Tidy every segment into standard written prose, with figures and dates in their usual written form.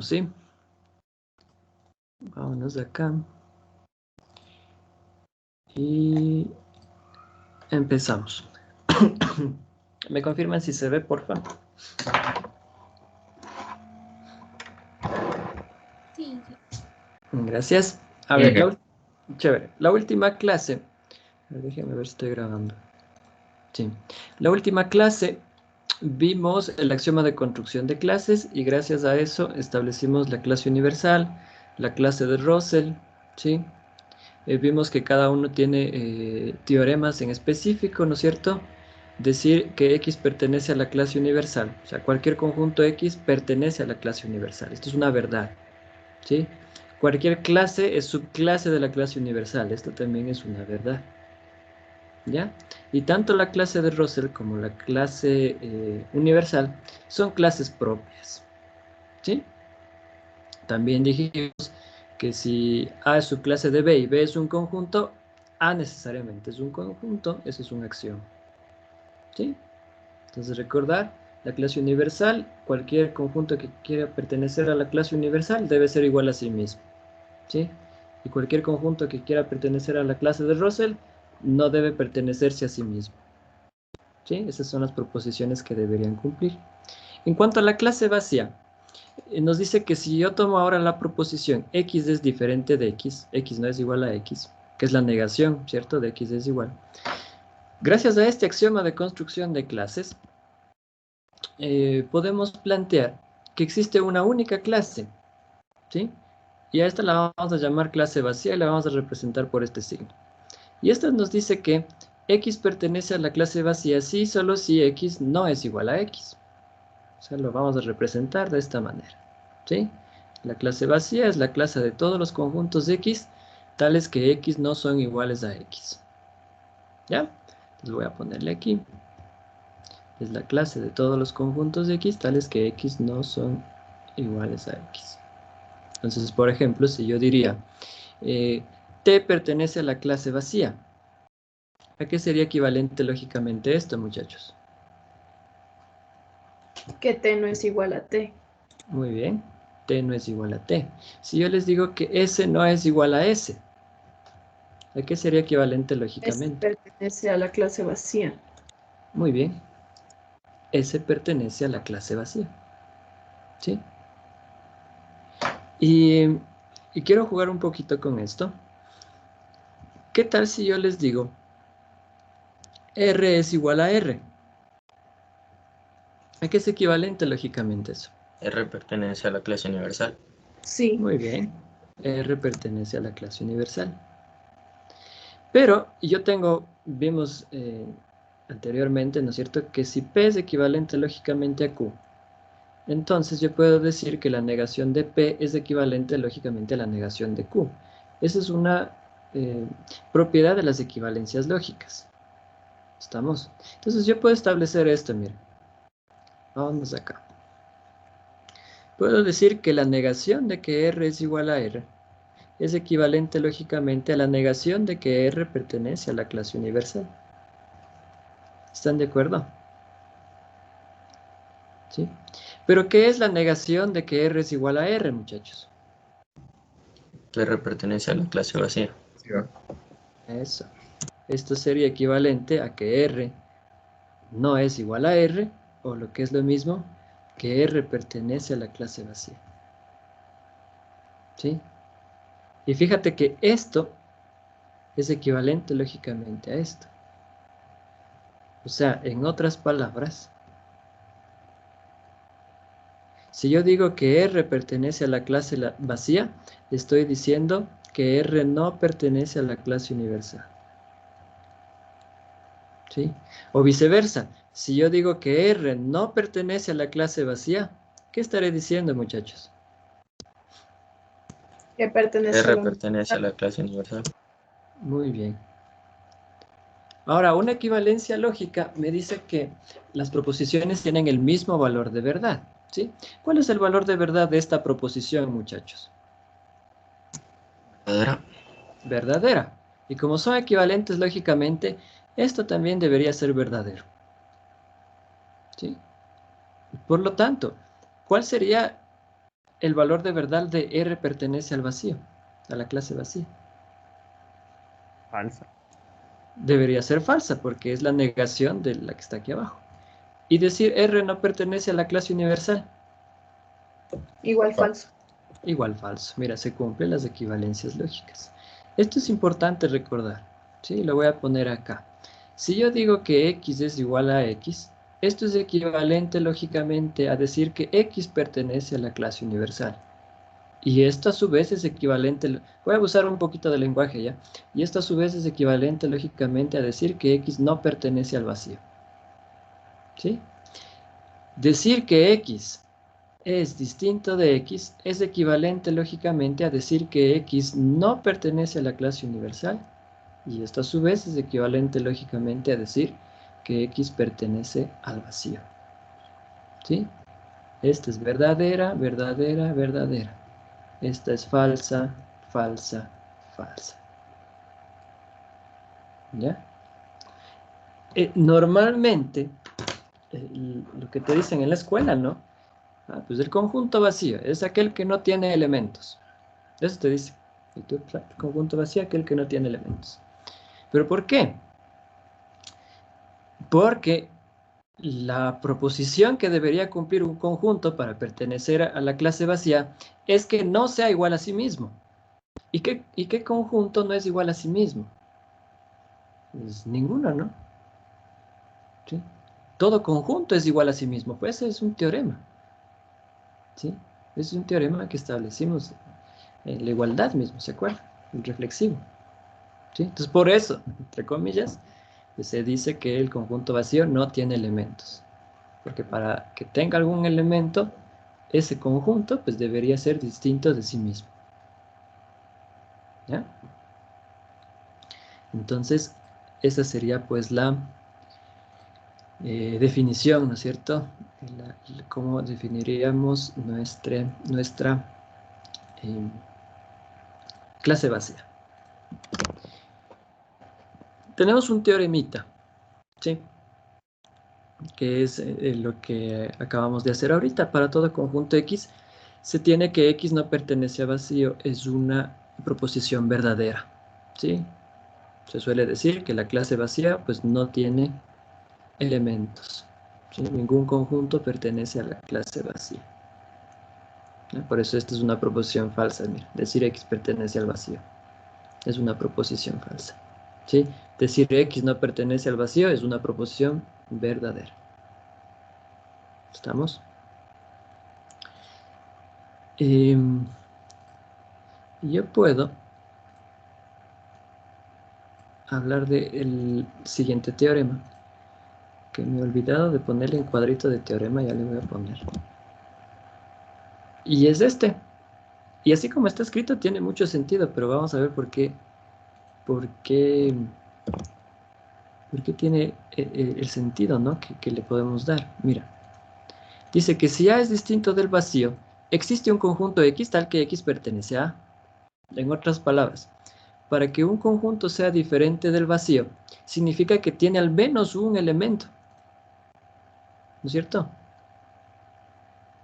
empezamos, ¿sí? Vámonos de acá. Y empezamos. ¿Me confirman si se ve, por favor? Sí. Gracias. A ver, chévere. La última clase. Déjenme ver si estoy grabando. Sí. La última clase vimos el axioma de construcción de clases y gracias a eso establecimos la clase universal, la clase de Russell, ¿sí? Vimos que cada uno tiene teoremas en específico, ¿no es cierto? Decir que X pertenece a la clase universal, o sea, cualquier conjunto X pertenece a la clase universal. Esto es una verdad, ¿sí? Cualquier clase es subclase de la clase universal, esto también es una verdad, ¿ya? Y tanto la clase de Russell como la clase universal son clases propias, ¿sí? También dijimos que si A es subclase de B y B es un conjunto, A necesariamente es un conjunto, eso es un axioma, ¿sí? Entonces recordar, la clase universal, cualquier conjunto que quiera pertenecer a la clase universal debe ser igual a sí mismo, ¿sí? Y cualquier conjunto que quiera pertenecer a la clase de Russell no debe pertenecerse a sí mismo, ¿sí? Esas son las proposiciones que deberían cumplir. En cuanto a la clase vacía, nos dice que si yo tomo ahora la proposición x es diferente de x no es igual a x, que es la negación, ¿cierto? De x es igual. Gracias a este axioma de construcción de clases, podemos plantear que existe una única clase, ¿sí? Y a esta la vamos a llamar clase vacía y la vamos a representar por este signo. Y esta nos dice que x pertenece a la clase vacía si solo si x no es igual a x. O sea, lo vamos a representar de esta manera, ¿sí? La clase vacía es la clase de todos los conjuntos X, tales que X no son iguales a X. ¿Ya? Entonces voy a ponerle aquí. Es la clase de todos los conjuntos X, tales que X no son iguales a X. Entonces, por ejemplo, si yo diría, T pertenece a la clase vacía, ¿a qué sería equivalente lógicamente esto, muchachos? Que T no es igual a T. Muy bien, T no es igual a T. Si yo les digo que S no es igual a S, ¿a qué sería equivalente S lógicamente? pertenece a la clase vacía. Muy bien, S pertenece a la clase vacía, ¿sí? Y quiero jugar un poquito con esto. ¿Qué tal si yo les digo R es igual a R? ¿A qué es equivalente lógicamente eso? R pertenece a la clase universal. Sí. Muy bien, R pertenece a la clase universal. Pero yo vimos anteriormente, ¿no es cierto?, que si P es equivalente lógicamente a Q, entonces yo puedo decir que la negación de P es equivalente lógicamente a la negación de Q. Esa es una propiedad de las equivalencias lógicas. ¿Estamos? Entonces yo puedo establecer esto, miren. Vamos acá. Puedo decir que la negación de que R es igual a R es equivalente lógicamente a la negación de que R pertenece a la clase universal. ¿Están de acuerdo? ¿Sí? ¿Pero qué es la negación de que R es igual a R, muchachos? Que R pertenece a la clase vacía. Eso. Esto sería equivalente a que R no es igual a R, o lo que es lo mismo, que R pertenece a la clase vacía. ¿Sí? Y fíjate que esto es equivalente lógicamente a esto. O sea, en otras palabras, si yo digo que R pertenece a la clase vacía, estoy diciendo que R no pertenece a la clase universal. ¿Sí? O viceversa, si yo digo que R no pertenece a la clase vacía, ¿qué estaré diciendo, muchachos? Que pertenece a R la pertenece a la clase universal. Muy bien. Ahora, una equivalencia lógica me dice que las proposiciones tienen el mismo valor de verdad, ¿sí? ¿Cuál es el valor de verdad de esta proposición, muchachos? ¿Verdadera? Verdadera. Y como son equivalentes lógicamente, esto también debería ser verdadero, ¿sí? Por lo tanto, ¿cuál sería el valor de verdad de R pertenece al vacío, a la clase vacía. Falsa. Debería ser falsa porque es la negación de la que está aquí abajo. Y decir R no pertenece a la clase universal. Igual falso. Igual falso. Mira, se cumplen las equivalencias lógicas. Esto es importante recordar. ¿Sí? Lo voy a poner acá. Si yo digo que X es igual a X, esto es equivalente lógicamente a decir que X pertenece a la clase universal. Y esto a su vez es equivalente, voy a usar un poquito de lenguaje ya, y esto a su vez es equivalente lógicamente a decir que X no pertenece al vacío. ¿Sí? Decir que X es distinto de X es equivalente lógicamente a decir que X no pertenece a la clase universal, y esto a su vez es equivalente lógicamente a decir que X pertenece al vacío. ¿Sí? Esta es verdadera, verdadera, verdadera. Esta es falsa, falsa, falsa. ¿Ya? Normalmente, lo que te dicen en la escuela, ¿no? Pues el conjunto vacío es aquel que no tiene elementos. Eso te dice. El conjunto vacío es aquel que no tiene elementos. ¿Pero por qué? Porque la proposición que debería cumplir un conjunto para pertenecer a la clase vacía es que no sea igual a sí mismo. ¿Y qué conjunto no es igual a sí mismo? Pues ninguno, ¿no? ¿Sí? Todo conjunto es igual a sí mismo. Pues es un teorema. ¿Sí? Es un teorema que establecimos en la igualdad mismo, ¿se acuerda? El reflexivo. ¿Sí? Entonces, por eso, entre comillas, se dice que el conjunto vacío no tiene elementos. Porque para que tenga algún elemento, ese conjunto pues debería ser distinto de sí mismo. ¿Ya? Entonces, esa sería pues la definición, ¿no es cierto? ¿Cómo definiríamos nuestra clase vacía? Tenemos un teoremita, ¿sí? Que es lo que acabamos de hacer ahorita. Para todo conjunto X, se tiene que X no pertenece a vacío, es una proposición verdadera, ¿sí? Se suele decir que la clase vacía pues no tiene elementos, ¿sí? Ningún conjunto pertenece a la clase vacía. ¿No? Por eso esta es una proposición falsa. Mira, decir X pertenece al vacío es una proposición falsa, ¿sí? Decir X no pertenece al vacío es una proposición verdadera. ¿Estamos? Yo puedo hablar del siguiente teorema, que me he olvidado de ponerle en cuadrito de teorema, ya le voy a poner. Y es este. Y así como está escrito tiene mucho sentido, pero vamos a ver por qué tiene el sentido, ¿no? que le podemos dar. Mira, dice que si A es distinto del vacío, existe un conjunto X tal que X pertenece a A. En otras palabras, para que un conjunto sea diferente del vacío, significa que tiene al menos un elemento. ¿No es cierto?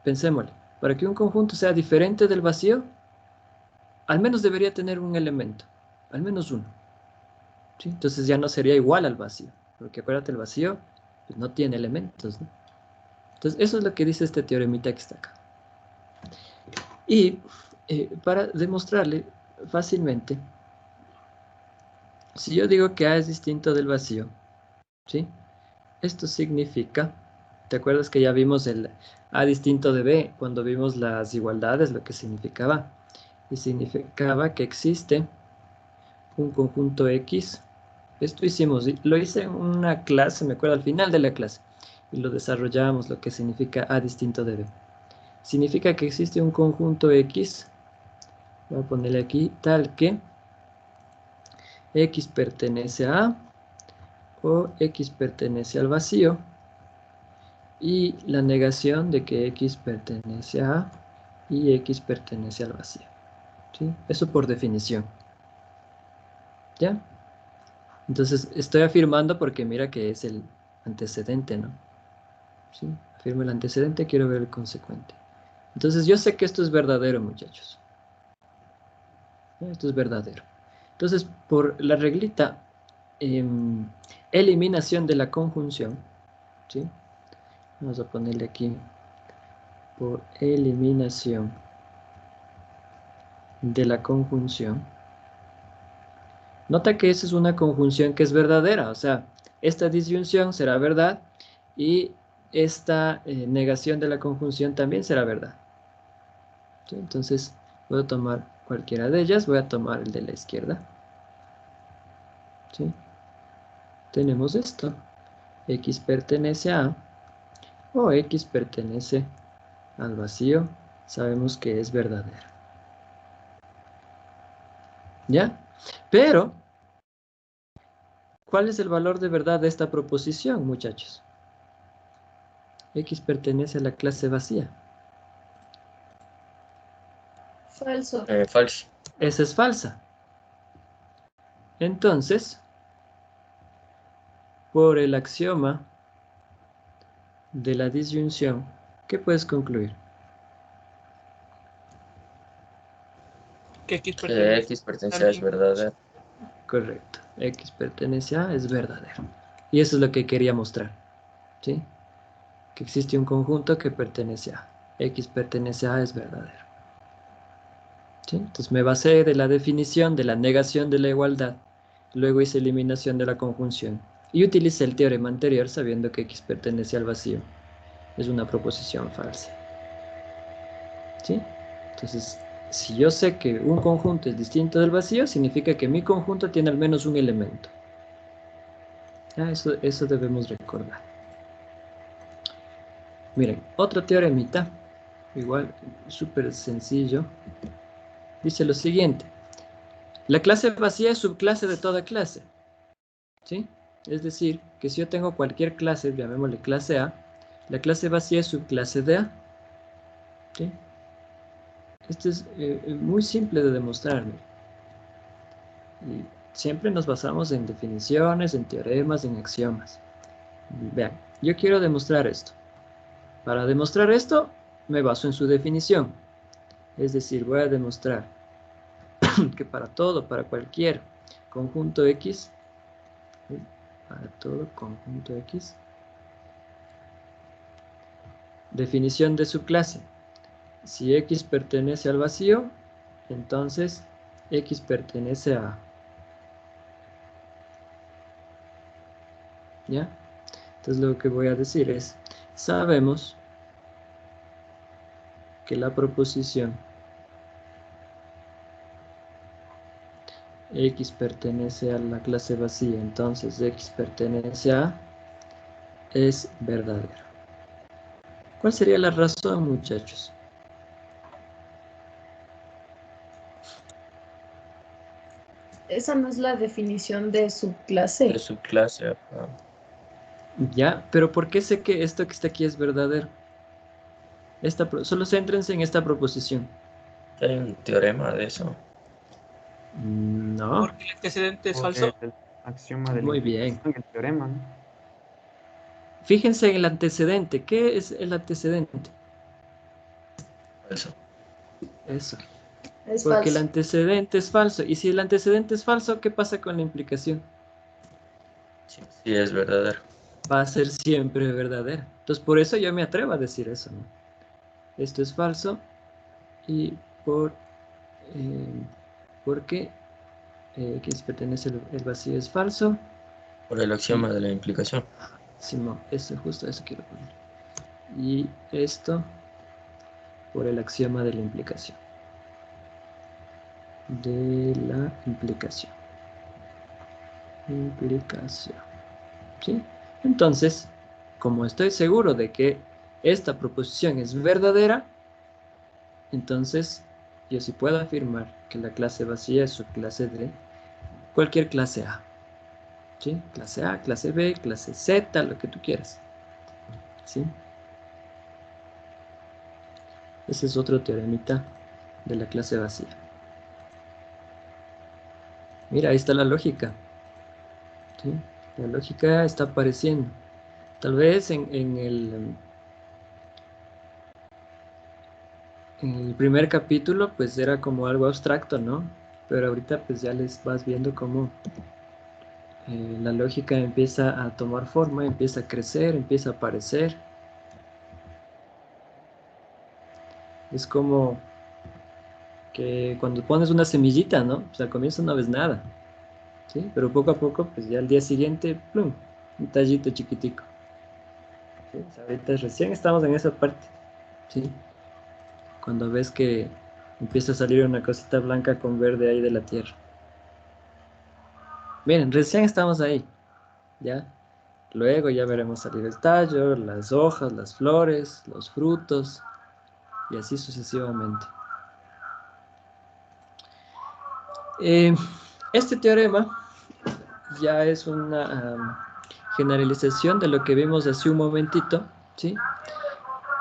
Pensémosle. Para que un conjunto sea diferente del vacío, al menos debería tener un elemento. Al menos uno. ¿Sí? Entonces ya no sería igual al vacío. Porque acuérdate, el vacío pues, no tiene elementos, ¿no? Entonces eso es lo que dice este teoremita que está acá. Y para demostrarle fácilmente, si yo digo que A es distinto del vacío, ¿sí? Esto significa, ¿te acuerdas que ya vimos el A distinto de B cuando vimos las igualdades, lo que significaba? Y significaba que existe un conjunto X. Esto hicimos, lo hice en una clase, me acuerdo al final de la clase, y lo desarrollamos, lo que significa A distinto de B. Significa que existe un conjunto X, voy a ponerle aquí, tal que X pertenece a A o X pertenece al vacío, y la negación de que X pertenece a A y X pertenece al vacío. ¿Sí? Eso por definición. ¿Ya? Entonces estoy afirmando porque mira que es el antecedente, ¿no? ¿Sí? Afirmo el antecedente, quiero ver el consecuente. Entonces yo sé que esto es verdadero, muchachos. Esto es verdadero. Entonces, por la reglita, eliminación de la conjunción, ¿sí? Vamos a ponerle aquí, por eliminación de la conjunción. Nota que esa es una conjunción que es verdadera, o sea, esta disyunción será verdad y esta negación de la conjunción también será verdad. ¿Sí? Entonces, voy a tomar cualquiera de ellas, voy a tomar el de la izquierda. ¿Sí? Tenemos esto. X pertenece a o X pertenece al vacío. Sabemos que es verdadero. ¿Ya? Pero, ¿cuál es el valor de verdad de esta proposición, muchachos? X pertenece a la clase vacía. Falso. Falso. Esa es falsa. Entonces, por el axioma de la disyunción, ¿qué puedes concluir? Que X Que pertenece X pertenece a es verdadero. Correcto. X pertenece a es verdadero. Y eso es lo que quería mostrar. ¿Sí? Que existe un conjunto que pertenece a. X pertenece a es verdadero. ¿Sí? Entonces me basé de la definición de la negación de la igualdad. Luego hice eliminación de la conjunción. Y utilicé el teorema anterior sabiendo que X pertenece al vacío. Es una proposición falsa. ¿Sí? Entonces, si yo sé que un conjunto es distinto del vacío, significa que mi conjunto tiene al menos un elemento. ¿Ya? Eso debemos recordar. Miren, otro teoremita, igual, súper sencillo, dice lo siguiente. La clase vacía es subclase de toda clase. ¿Sí? Es decir, que si yo tengo cualquier clase, llamémosle clase A, la clase vacía es subclase de A. ¿Sí? Esto es muy simple de demostrar. Y siempre nos basamos en definiciones, en teoremas, en axiomas. Vean, yo quiero demostrar esto. Para demostrar esto, me baso en su definición. Es decir, voy a demostrar que para todo, para cualquier conjunto X, ¿sí? Para todo conjunto X, definición de su clase. Si X pertenece al vacío, entonces X pertenece a A. ¿Ya? Entonces lo que voy a decir es, sabemos que la proposición X pertenece a la clase vacía, entonces X pertenece a es verdadero. ¿Cuál sería la razón, muchachos? Esa no es la definición de De subclase. su clase. Ya, pero ¿por qué sé que esto que está aquí es verdadero? Solo céntrense en esta proposición. Hay un teorema de eso. No, porque el antecedente es Por falso. el axioma de la muy bien. implicación, el teorema, ¿no? Fíjense en el antecedente. ¿Qué es el antecedente? Falso. Eso. Es Porque el falso. antecedente es falso. Y si el antecedente es falso, ¿qué pasa con la implicación? Sí, sí es verdadero. Va a ser siempre verdadera. Entonces, por eso yo me atrevo a decir eso, ¿no? Esto es falso y eh, porque X pertenece el vacío es falso. Por el Y, axioma de la implicación. Simón, justo eso quiero poner. Y esto por el axioma de la implicación. De la implicación. Implicación. ¿Sí? Entonces, como estoy seguro de que esta proposición es verdadera, entonces yo sí puedo afirmar que la clase vacía es subclase de cualquier clase A. ¿Sí? Clase A, clase B, clase Z, lo que tú quieras. ¿Sí? Ese es otro teoremita de la clase vacía. Mira, ahí está la lógica. ¿Sí? La lógica está apareciendo. Tal vez en el En el primer capítulo pues era como algo abstracto, ¿no? Pero ahorita pues ya les vas viendo cómo la lógica empieza a tomar forma, empieza a crecer, empieza a aparecer. Es como que cuando pones una semillita, ¿no? Pues al comienzo no ves nada, ¿sí? Pero poco a poco, pues ya al día siguiente, ¡plum! Un tallito chiquitico. ¿Sí? O sea, ahorita recién estamos en esa parte, ¿sí? Cuando ves que empieza a salir una cosita blanca con verde ahí de la tierra. Miren, recién estamos ahí, ¿ya? Luego ya veremos salir el tallo, las hojas, las flores, los frutos, y así sucesivamente. Eh, este teorema ya es una generalización de lo que vimos hace un momentito, ¿sí?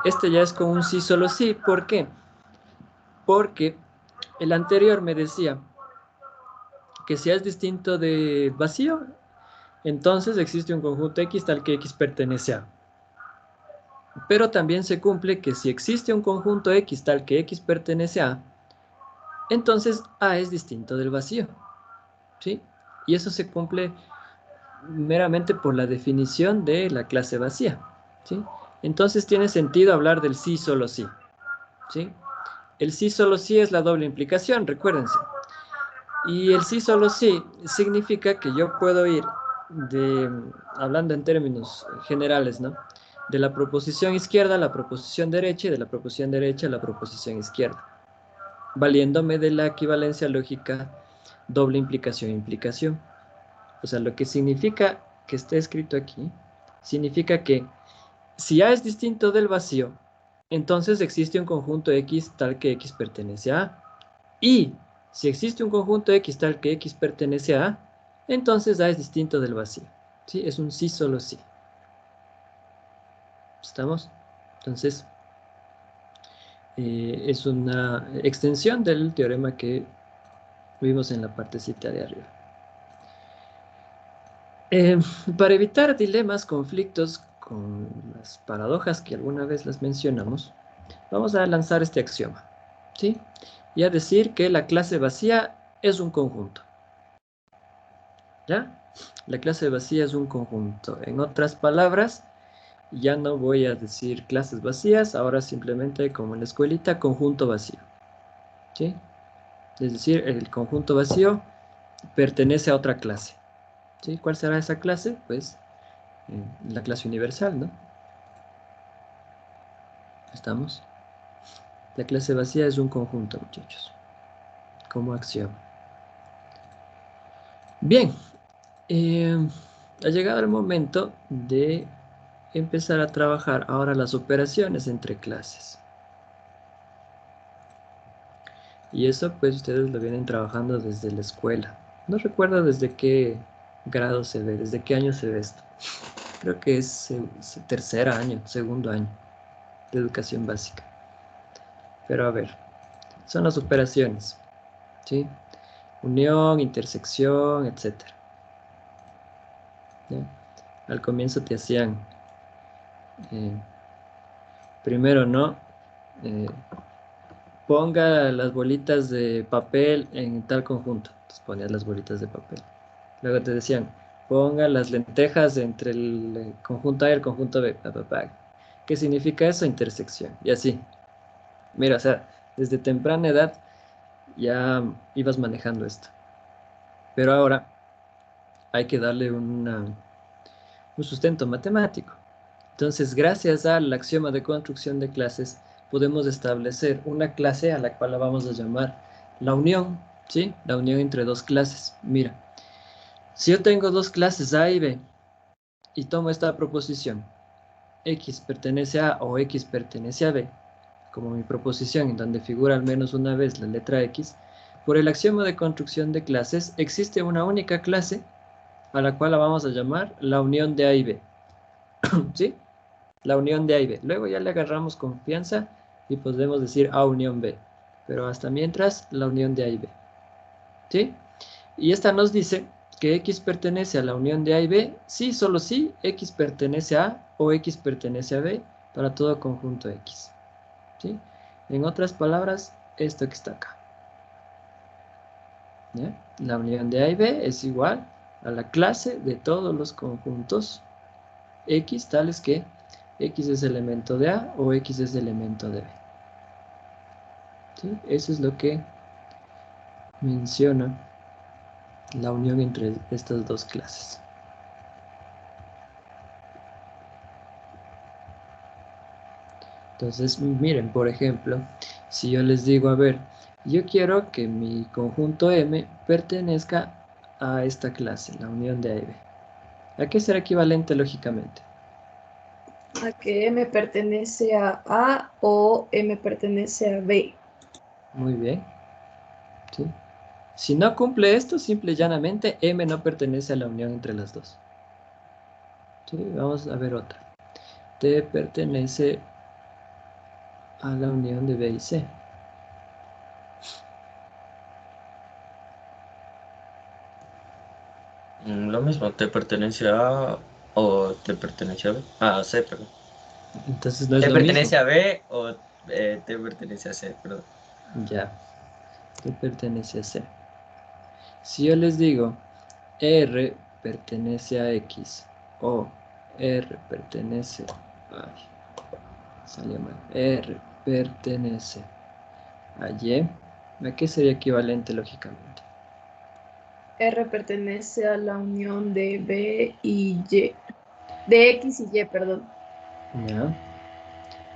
Este ya es con un sí, solo sí. ¿Por qué? Porque el anterior me decía que si es distinto de vacío, entonces existe un conjunto X tal que X pertenece a. Pero también se cumple que si existe un conjunto X tal que X pertenece a, entonces A es distinto del vacío, ¿sí? Y eso se cumple meramente por la definición de la clase vacía, ¿sí? Entonces tiene sentido hablar del sí, solo sí, ¿sí? El sí, solo sí es la doble implicación, recuérdense. Y el sí, solo sí significa que yo puedo ir hablando en términos generales, ¿no? De la proposición izquierda a la proposición derecha y de la proposición derecha a la proposición izquierda, valiéndome de la equivalencia lógica doble implicación-implicación. O sea, lo que significa que esté escrito aquí, significa que si A es distinto del vacío, entonces existe un conjunto X tal que X pertenece a A. Y si existe un conjunto X tal que X pertenece a A, entonces A es distinto del vacío. ¿Sí? Es un sí, solo sí. ¿Estamos? Entonces, es una extensión del teorema que vimos en la partecita de arriba. Para evitar dilemas, conflictos con las paradojas que alguna vez las mencionamos, vamos a lanzar este axioma, ¿sí? Y a decir que la clase vacía es un conjunto, ¿ya? La clase vacía es un conjunto. En otras palabras, ya no voy a decir clases vacías, ahora simplemente como en la escuelita, conjunto vacío, ¿sí? Es decir, el conjunto vacío pertenece a otra clase, ¿sí? ¿Cuál será esa clase? Pues la clase universal, ¿no? ¿Estamos? La clase vacía es un conjunto, muchachos, como acción. Bien, ha llegado el momento de empezar a trabajar ahora las operaciones entre clases. Y eso pues ustedes lo vienen trabajando desde la escuela. No recuerdo desde qué grado se ve, desde qué año se ve esto. Creo que es tercer año, segundo año de educación básica. Pero a ver, son las operaciones, ¿sí? Unión, intersección, etc. ¿Ya? Al comienzo te hacían, eh, primero, ¿no? Eh, ponga las bolitas de papel en tal conjunto. Entonces ponías las bolitas de papel. Luego te decían, ponga las lentejas entre el conjunto A y el conjunto B. Pa, pa, pa. ¿Qué significa eso? Intersección. Y así. Mira, o sea, desde temprana edad ya ibas manejando esto. Pero ahora hay que darle un sustento matemático. Entonces, gracias al axioma de construcción de clases, podemos establecer una clase a la cual la vamos a llamar la unión, ¿sí? La unión entre dos clases. Mira, si yo tengo dos clases A y B, y tomo esta proposición, X pertenece a o X pertenece a B, como mi proposición en donde figura al menos una vez la letra X, por el axioma de construcción de clases, existe una única clase a la cual la vamos a llamar la unión de A y B, ¿sí? La unión de A y B. Luego ya le agarramos confianza y podemos decir A unión B. Pero hasta mientras, la unión de A y B. ¿Sí? Y esta nos dice que X pertenece a la unión de A y B, sí, solo sí, X pertenece a A o X pertenece a B para todo conjunto X. ¿Sí? En otras palabras, esto que está acá. ¿Ya? La unión de A y B es igual a la clase de todos los conjuntos X, tales que X es elemento de A o X es elemento de B. ¿Sí? Eso es lo que menciona la unión entre estas dos clases. Entonces, miren, por ejemplo, si yo les digo, a ver, yo quiero que mi conjunto M pertenezca a esta clase, la unión de A y B. ¿A qué será equivalente lógicamente? A que M pertenece a A o M pertenece a B. Muy bien. ¿Sí? Si no cumple esto, simple y llanamente, M no pertenece a la unión entre las dos. ¿Sí? Vamos a ver otra. T pertenece a la unión de B y C. Lo mismo, te pertenece a o te pertenece a B. A C, perdón. Entonces no es ¿Te lo mismo. pertenece a B o te pertenece a C, perdón? Ya, T pertenece a C. Si yo les digo R pertenece a X o R pertenece, ay, salió mal, R pertenece a Y, ¿a qué sería equivalente lógicamente? R pertenece a la unión de B y Y. De X y Y, perdón. ¿Ya?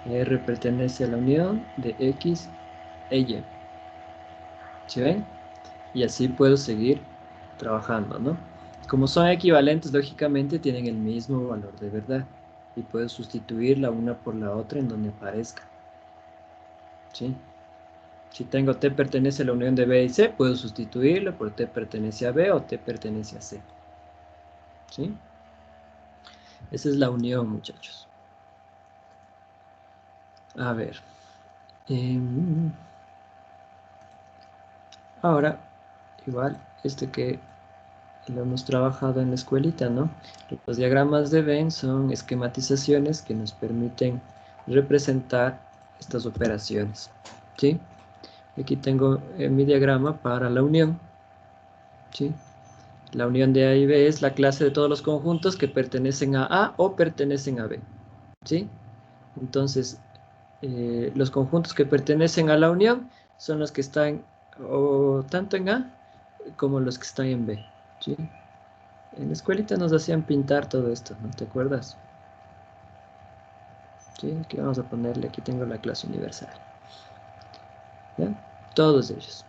R pertenece a la unión de X e Y. ¿Sí ven? Y así puedo seguir trabajando, ¿no? Como son equivalentes, lógicamente tienen el mismo valor de verdad. Y puedo sustituir la una por la otra en donde aparezca. ¿Sí? Si tengo T pertenece a la unión de B y C, puedo sustituirlo por T pertenece a B o T pertenece a C. ¿Sí? Esa es la unión, muchachos. A ver. Ahora, igual, que lo hemos trabajado en la escuelita, ¿no? Los diagramas de Venn son esquematizaciones que nos permiten representar estas operaciones, ¿sí? Aquí tengo mi diagrama para la unión, ¿sí? La unión de A y B es la clase de todos los conjuntos que pertenecen a A o pertenecen a B, ¿sí? Entonces, los conjuntos que pertenecen a la unión son los que están o tanto en A como los que están en B, ¿sí? En la escuelita nos hacían pintar todo esto, ¿no te acuerdas? Sí, aquí vamos a ponerle, aquí tengo la clase universal. ¿Ya? Todos ellos.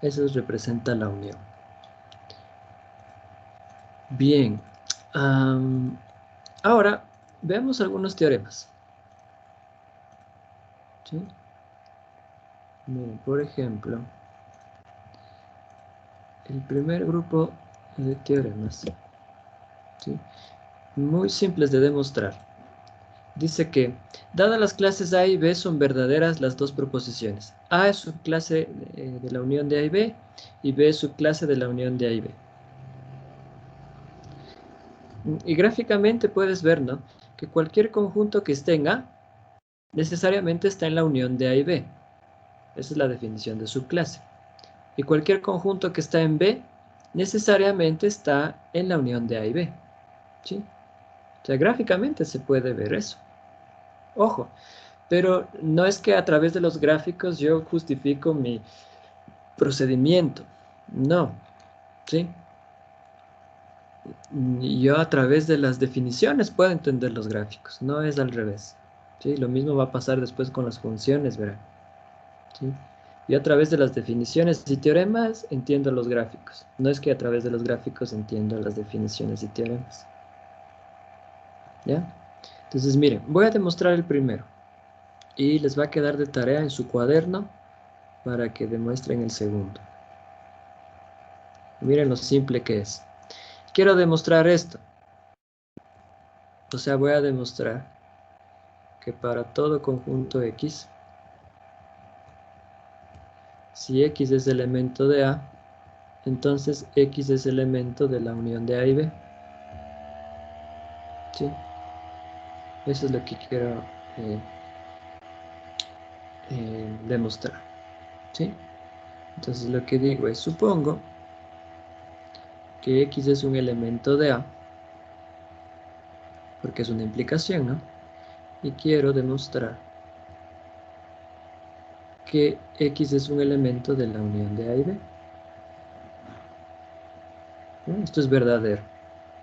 Eso representa la unión. Bien. Ahora, veamos algunos teoremas. ¿Sí? Miren, por ejemplo, el primer grupo de teoremas, ¿sí? Muy simples de demostrar. Dice que, dadas las clases A y B, son verdaderas las dos proposiciones. A es subclase de la unión de A y B, y B es subclase de la unión de A y B. Y gráficamente puedes ver, ¿no?, que cualquier conjunto que esté en A, necesariamente está en la unión de A y B. Esa es la definición de subclase. Y cualquier conjunto que está en B, necesariamente está en la unión de A y B. ¿Sí? O sea, gráficamente se puede ver eso. Ojo, pero no es que a través de los gráficos yo justifico mi procedimiento. No, ¿sí? Yo a través de las definiciones puedo entender los gráficos, no es al revés. ¿Sí? Lo mismo va a pasar después con las funciones, verán. ¿Sí? Yo a través de las definiciones y teoremas entiendo los gráficos. No es que a través de los gráficos entiendo las definiciones y teoremas. ¿Ya? Entonces, miren, voy a demostrar el primero. Y les va a quedar de tarea en su cuaderno para que demuestren el segundo. Miren lo simple que es. Quiero demostrar esto. O sea, voy a demostrar que para todo conjunto X, si X es elemento de A, entonces X es elemento de la unión de A y B. ¿Sí? Eso es lo que quiero demostrar, ¿sí? Entonces lo que digo es, supongo que X es un elemento de A, porque es una implicación, ¿no? Y quiero demostrar que X es un elemento de la unión de A y B. ¿No? Esto es verdadero.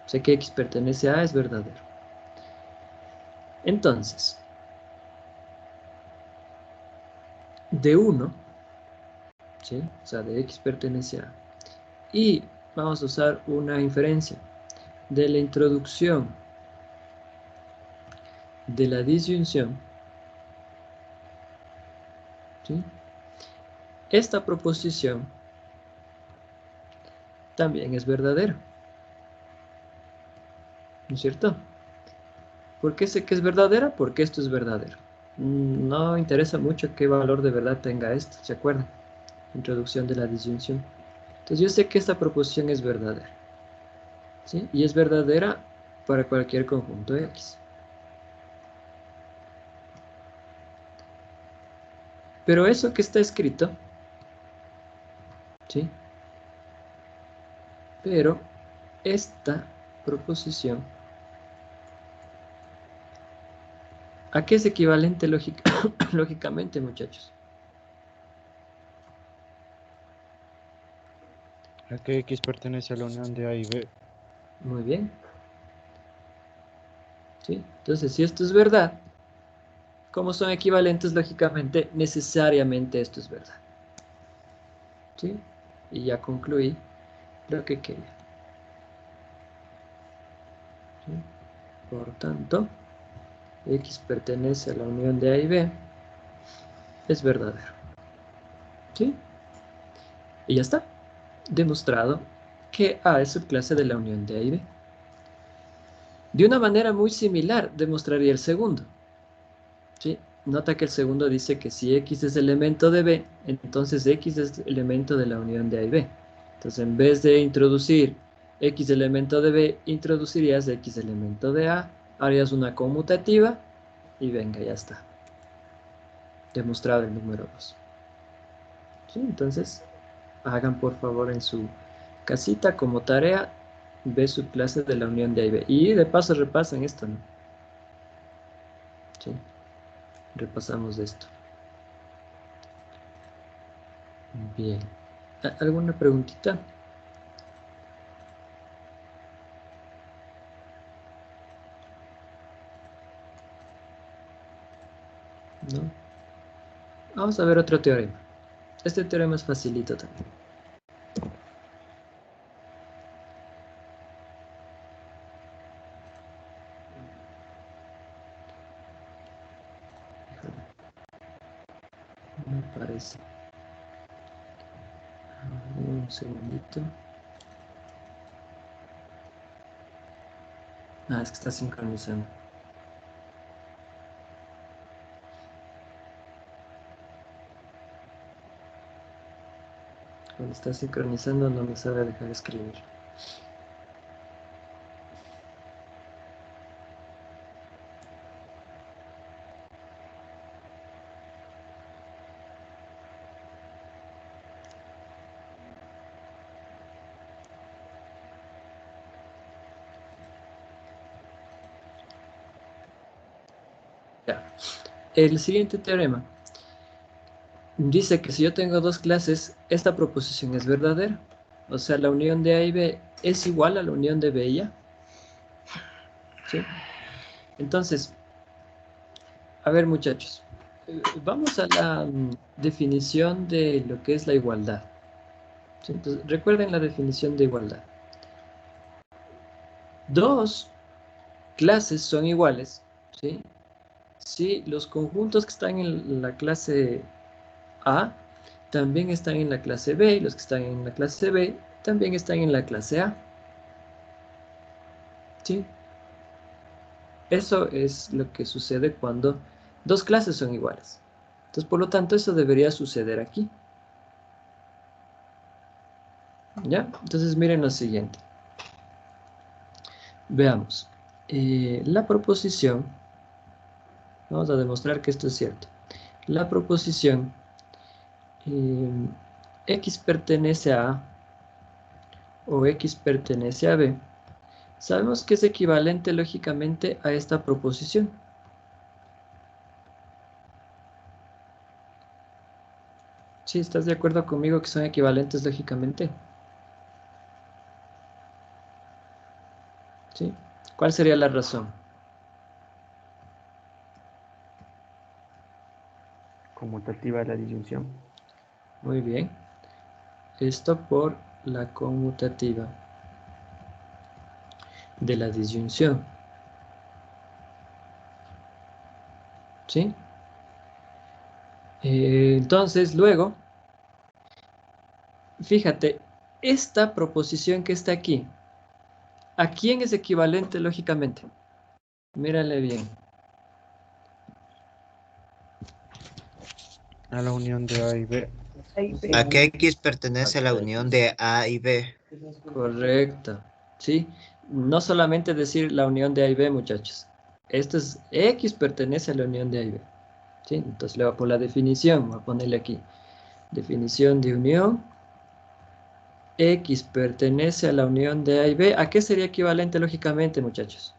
Sé que X pertenece a A, es verdadero. Entonces, de 1, ¿sí? O sea, de X pertenece a A. Y vamos a usar una inferencia de la introducción de la disyunción, ¿sí? Esta proposición también es verdadera, ¿no es cierto? ¿Por qué sé que es verdadera? Porque esto es verdadero. No interesa mucho qué valor de verdad tenga esto, ¿se acuerdan? Introducción de la disyunción. Entonces yo sé que esta proposición es verdadera, ¿sí? Y es verdadera para cualquier conjunto X. Pero eso que está escrito, ¿sí? Pero esta proposición, ¿a qué es equivalente lógicamente, muchachos? A que X pertenece a la unión de A y B. Muy bien. ¿Sí? Entonces, si esto es verdad, como son equivalentes, lógicamente, necesariamente esto es verdad. ¿Sí? Y ya concluí lo que quería. ¿Sí? Por tanto, X pertenece a la unión de A y B, es verdadero. ¿Sí? Y ya está. Demostrado que A es subclase de la unión de A y B. De una manera muy similar demostraría el segundo. ¿Sí? Nota que el segundo dice que si X es elemento de B, entonces X es elemento de la unión de A y B. Entonces, en vez de introducir X elemento de B, introducirías X elemento de A, harías una conmutativa y venga, ya está. Demostrado el número 2. ¿Sí? Entonces, hagan por favor en su casita como tarea B subclase de la unión de A y B. Y de paso repasen esto, ¿no? Sí, repasamos esto. Bien. ¿Alguna preguntita? ¿No? Vamos a ver otro teorema. Este teorema es facilito también. Me parece. Un segundito. Ah, es que está sincronizando. Cuando está sincronizando no me sabe dejar escribir. Ya. El siguiente teorema dice que si yo tengo dos clases, esta proposición es verdadera. O sea, la unión de A y B es igual a la unión de B y A. ¿Sí? Entonces, a ver muchachos, vamos a la definición de lo que es la igualdad. ¿Sí? Entonces, recuerden la definición de igualdad. Dos clases son iguales, ¿sí? Si los conjuntos que están en la clase A también están en la clase B y los que están en la clase B también están en la clase A. ¿Sí? Eso es lo que sucede cuando dos clases son iguales. Entonces, por lo tanto, eso debería suceder aquí. ¿Ya? Entonces, miren lo siguiente. Veamos. La proposición, vamos a demostrar que esto es cierto. la proposición X pertenece a A o X pertenece a B, sabemos que es equivalente lógicamente a esta proposición. ¿Sí? ¿Estás de acuerdo conmigo que son equivalentes lógicamente? ¿Sí? ¿Cuál sería la razón? Conmutativa de la disyunción. Muy bien. Esto por la conmutativa de la disyunción. ¿Sí? Entonces, luego, fíjate, esta proposición que está aquí, ¿a quién es equivalente lógicamente? Mírale bien. A la unión de A y B. Ahí ve. ¿A qué X pertenece a la unión de A y B? Correcto. ¿Sí? No solamente decir la unión de A y B, muchachos. Esto es X pertenece a la unión de A y B. ¿Sí? Entonces le voy a poner la definición. Voy a ponerle aquí. Definición de unión. X pertenece a la unión de A y B. ¿A qué sería equivalente lógicamente, muchachos?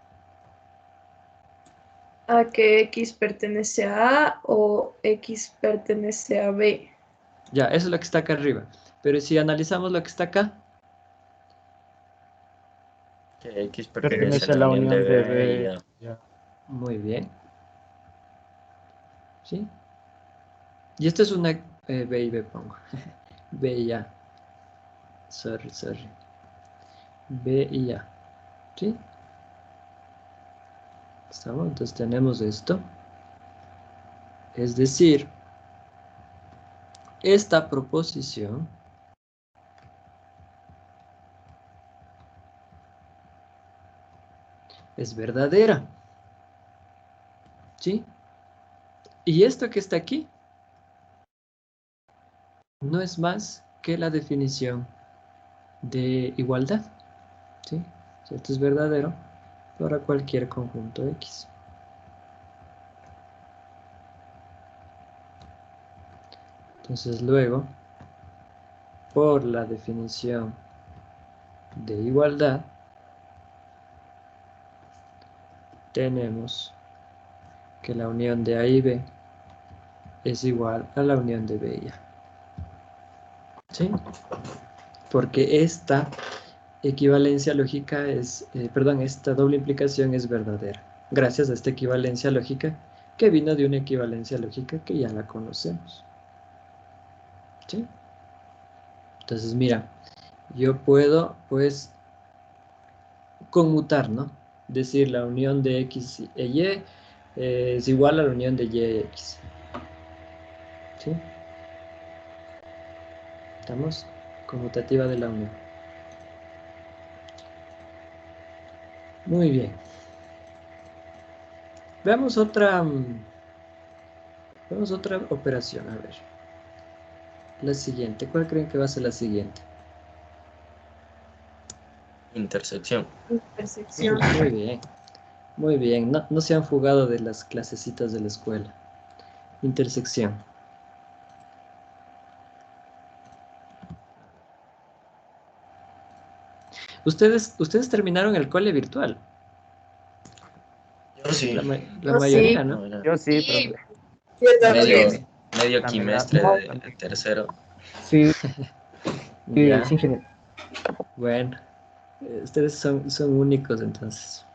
A que X pertenece a A o X pertenece a B. Ya, eso es lo que está acá arriba. Pero si analizamos lo que está acá, Que X Pertenece pertenece a la unión de B y A. Ya. muy bien. ¿Sí? Y esto es una B y B pongo. B y A. Sorry. B y A. ¿Sí? ¿Estamos? Entonces tenemos esto. Es decir, esta proposición es verdadera. ¿Sí? Y esto que está aquí no es más que la definición de igualdad. ¿Sí? Esto es verdadero para cualquier conjunto X. Entonces luego, por la definición de igualdad, tenemos que la unión de A y B es igual a la unión de B y A. ¿Sí? Porque esta equivalencia lógica es, esta doble implicación es verdadera. Gracias a esta equivalencia lógica que vino de una equivalencia lógica que ya la conocemos. ¿Sí? Entonces, mira, yo puedo, pues, conmutar, ¿no? Decir la unión de X e Y es igual a la unión de Y y X. ¿Sí? ¿Estamos? Conmutativa de la unión. Muy bien. Veamos otra operación, a ver. La siguiente, ¿cuál creen que va a ser la siguiente? Intersección. Intersección. Muy bien, no se han fugado de las clasecitas de la escuela. Intersección. Ustedes terminaron el cole virtual. Yo sí. La Yo mayoría, sí. ¿no? No, Yo sí, Sí. profe. Yo también. medio También quimestre no, de también. tercero. Sí, Ya, sí, ingeniero. bueno. Ustedes son únicos, entonces.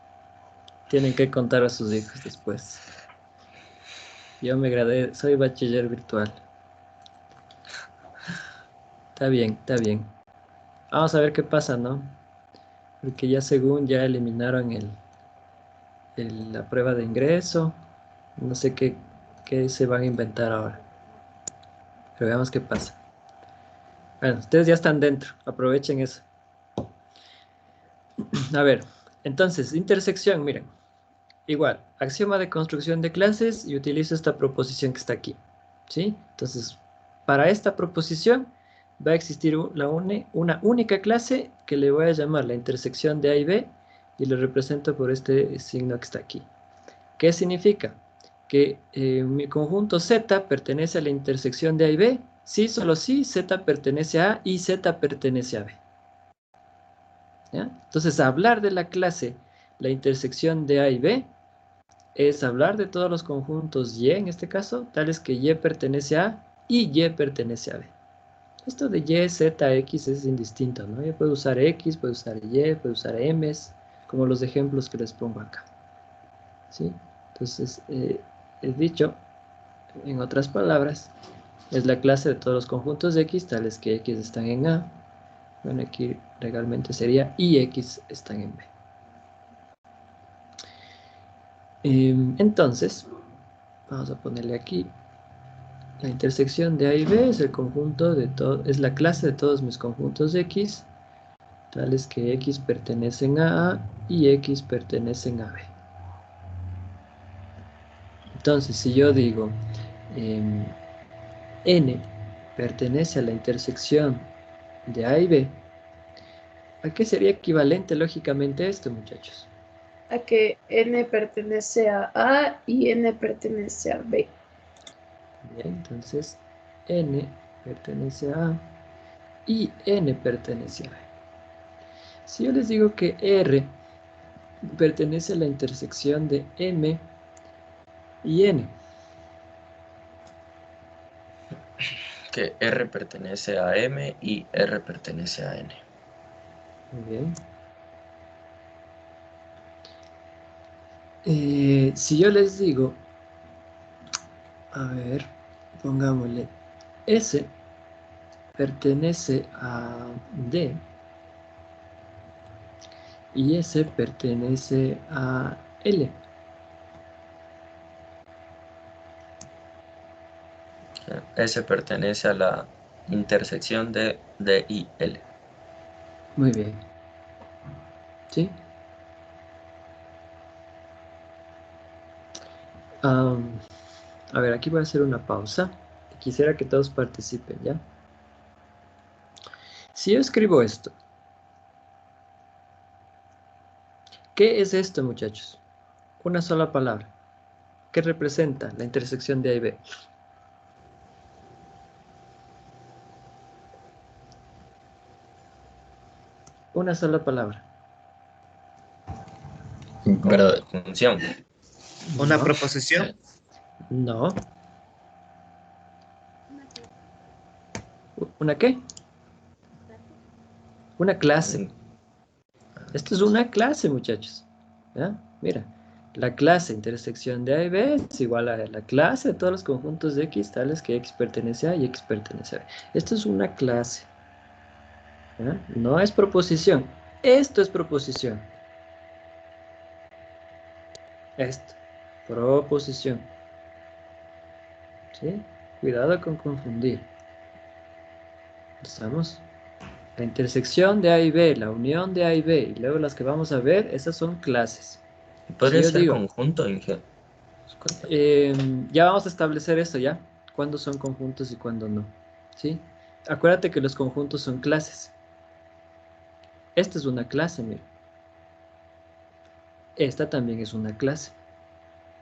Tienen que contar a sus hijos después. Yo me gradué, soy bachiller virtual. Está bien, está bien. Vamos a ver qué pasa, ¿no? Porque ya según ya eliminaron la prueba de ingreso. No sé qué se van a inventar ahora. Pero veamos qué pasa. Bueno, ustedes ya están dentro. Aprovechen eso. A ver, entonces, intersección, miren. Igual, axioma de construcción de clases y utilizo esta proposición que está aquí. ¿Sí? Entonces, para esta proposición va a existir una única clase que le voy a llamar la intersección de A y B y lo represento por este signo que está aquí. ¿Qué significa? que mi conjunto Z pertenece a la intersección de A y B. Sí, solo sí, Z pertenece a A y Z pertenece a B. ¿Ya? Entonces, hablar de la clase, la intersección de A y B, es hablar de todos los conjuntos Y, en este caso, tales que Y pertenece a A y Y pertenece a B. Esto de Y, Z, X es indistinto, ¿no? Yo puedo usar X, puedo usar Y, puedo usar M's, como los ejemplos que les pongo acá. ¿Sí? Entonces, he dicho, en otras palabras, es la clase de todos los conjuntos de X, tales que X están en A. Bueno, aquí legalmente sería y X están en B. Entonces, vamos a ponerle aquí, la intersección de A y B es el conjunto de todo, es la clase de todos mis conjuntos de X, tales que X pertenecen a A y X pertenecen a B. Entonces, si yo digo N pertenece a la intersección de A y B, ¿a qué sería equivalente lógicamente esto, muchachos? A que N pertenece a A y N pertenece a B. Bien, entonces N pertenece a A y N pertenece a B. Si yo les digo que R pertenece a la intersección de M y N. Que R pertenece a M y R pertenece a N. Muy bien. Si yo les digo, a ver, pongámosle, S pertenece a D y S pertenece a L. S pertenece a la intersección de D y L. Muy bien. ¿Sí? A ver, aquí voy a hacer una pausa. Quisiera que todos participen, ¿ya? Si yo escribo esto, ¿qué es esto, muchachos? Una sola palabra. ¿Qué representa la intersección de A y B? Una sola palabra. Pero de función. Una No, proposición. no. ¿Una qué? Una clase. Esto es una clase, muchachos. ¿Ya? Mira, la clase intersección de A y B es igual a la clase de todos los conjuntos de X, tales que X pertenece a y X pertenece a B. Esto es una clase. ¿Ya? No es proposición. Esto es proposición. Esto. Proposición. ¿Sí? Cuidado con confundir. ¿Estamos? La intersección de A y B, la unión de A y B, y luego las que vamos a ver, esas son clases. Si Podría yo ser digo, conjunto, Inge. Disculpa. ya vamos a establecer esto, ¿ya? ¿Cuándo son conjuntos y cuándo no? ¿Sí? Acuérdate que los conjuntos son clases. Esta es una clase, mira. Esta también es una clase.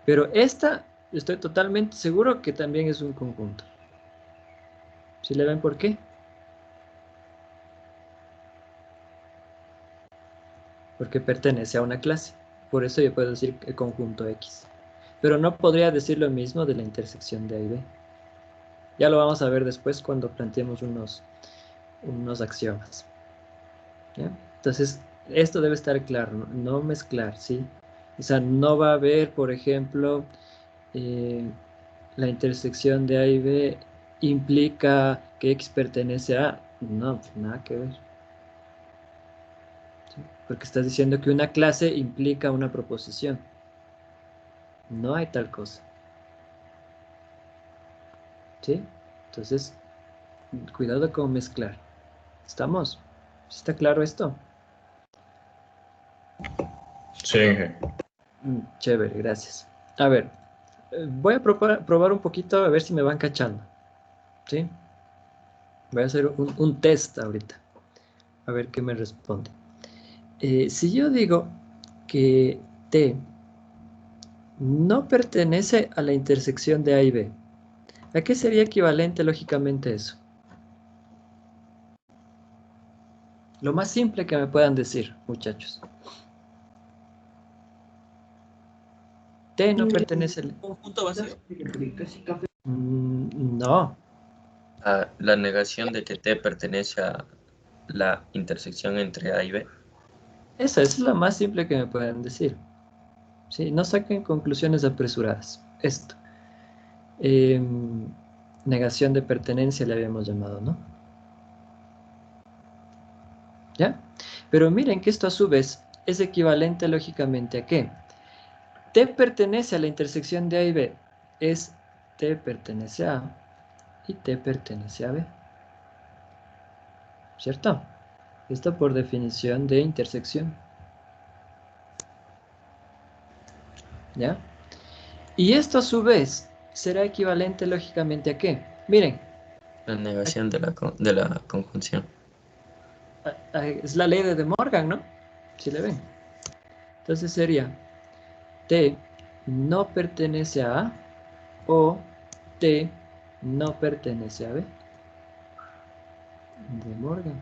Pero esta, estoy totalmente seguro que también es un conjunto. ¿Sí le ven por qué? Porque pertenece a una clase. Por eso yo puedo decir el conjunto X. Pero no podría decir lo mismo de la intersección de A y B. Ya lo vamos a ver después cuando planteemos unos axiomas. ¿Ya? Entonces, esto debe estar claro, no mezclar, ¿sí? O sea, no va a haber, por ejemplo, la intersección de A y B implica que X pertenece a... No, nada que ver. ¿Sí? Porque estás diciendo que una clase implica una proposición. No hay tal cosa. ¿Sí? Entonces, cuidado con mezclar. ¿Estamos? ¿Está claro esto? Sí, Inge. Chévere, gracias. A ver, voy a probar un poquito a ver si me van cachando. ¿Sí? Voy a hacer un test ahorita. A ver qué me responde. Si yo digo que T no pertenece a la intersección de A y B. ¿A qué sería equivalente lógicamente eso? Lo más simple que me puedan decir, muchachos. T no pertenece al... Conjunto vacío. No. La negación de que T pertenece a la intersección entre A y B. Esa es la más simple que me pueden decir. ¿Sí? No saquen conclusiones apresuradas. Esto. Negación de pertenencia le habíamos llamado, ¿no? ¿Ya? Pero miren que esto a su vez es equivalente lógicamente a ¿qué? T pertenece a la intersección de A y B. Es T pertenece a A y T pertenece a B. ¿Cierto? Esto por definición de intersección. ¿Ya? Y esto a su vez será equivalente lógicamente a ¿qué? Miren, La negación de la conjunción. es la ley de De Morgan, ¿no? Si le ven. Entonces sería T no pertenece a A o T no pertenece a B. De Morgan.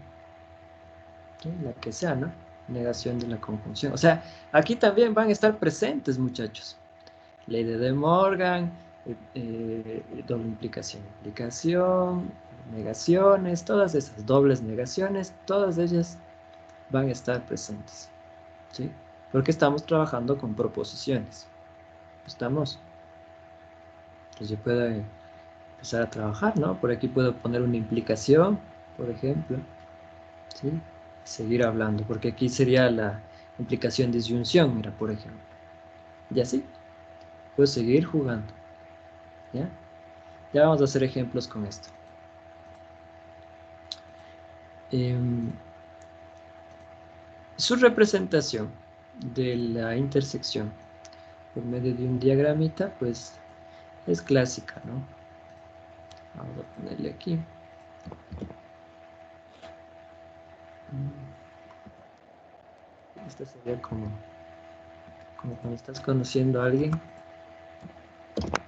¿Sí? La que sea, ¿no? Negación de la conjunción. O sea, aquí también van a estar presentes, muchachos. Ley de Morgan, doble implicación, negaciones, todas esas dobles negaciones, todas ellas van a estar presentes. ¿Sí? Porque estamos trabajando con proposiciones. ¿Estamos? Entonces yo puedo empezar a trabajar, ¿no? Por aquí puedo poner una implicación, por ejemplo. ¿Sí? Seguir hablando, porque aquí sería la implicación disyunción, mira, por ejemplo. Y así, puedo seguir jugando. ¿Ya? Ya vamos a hacer ejemplos con esto. Su representación de la intersección por medio de un diagramita, pues es clásica, ¿no? Vamos a ponerle aquí. Esta sería como cuando estás conociendo a alguien.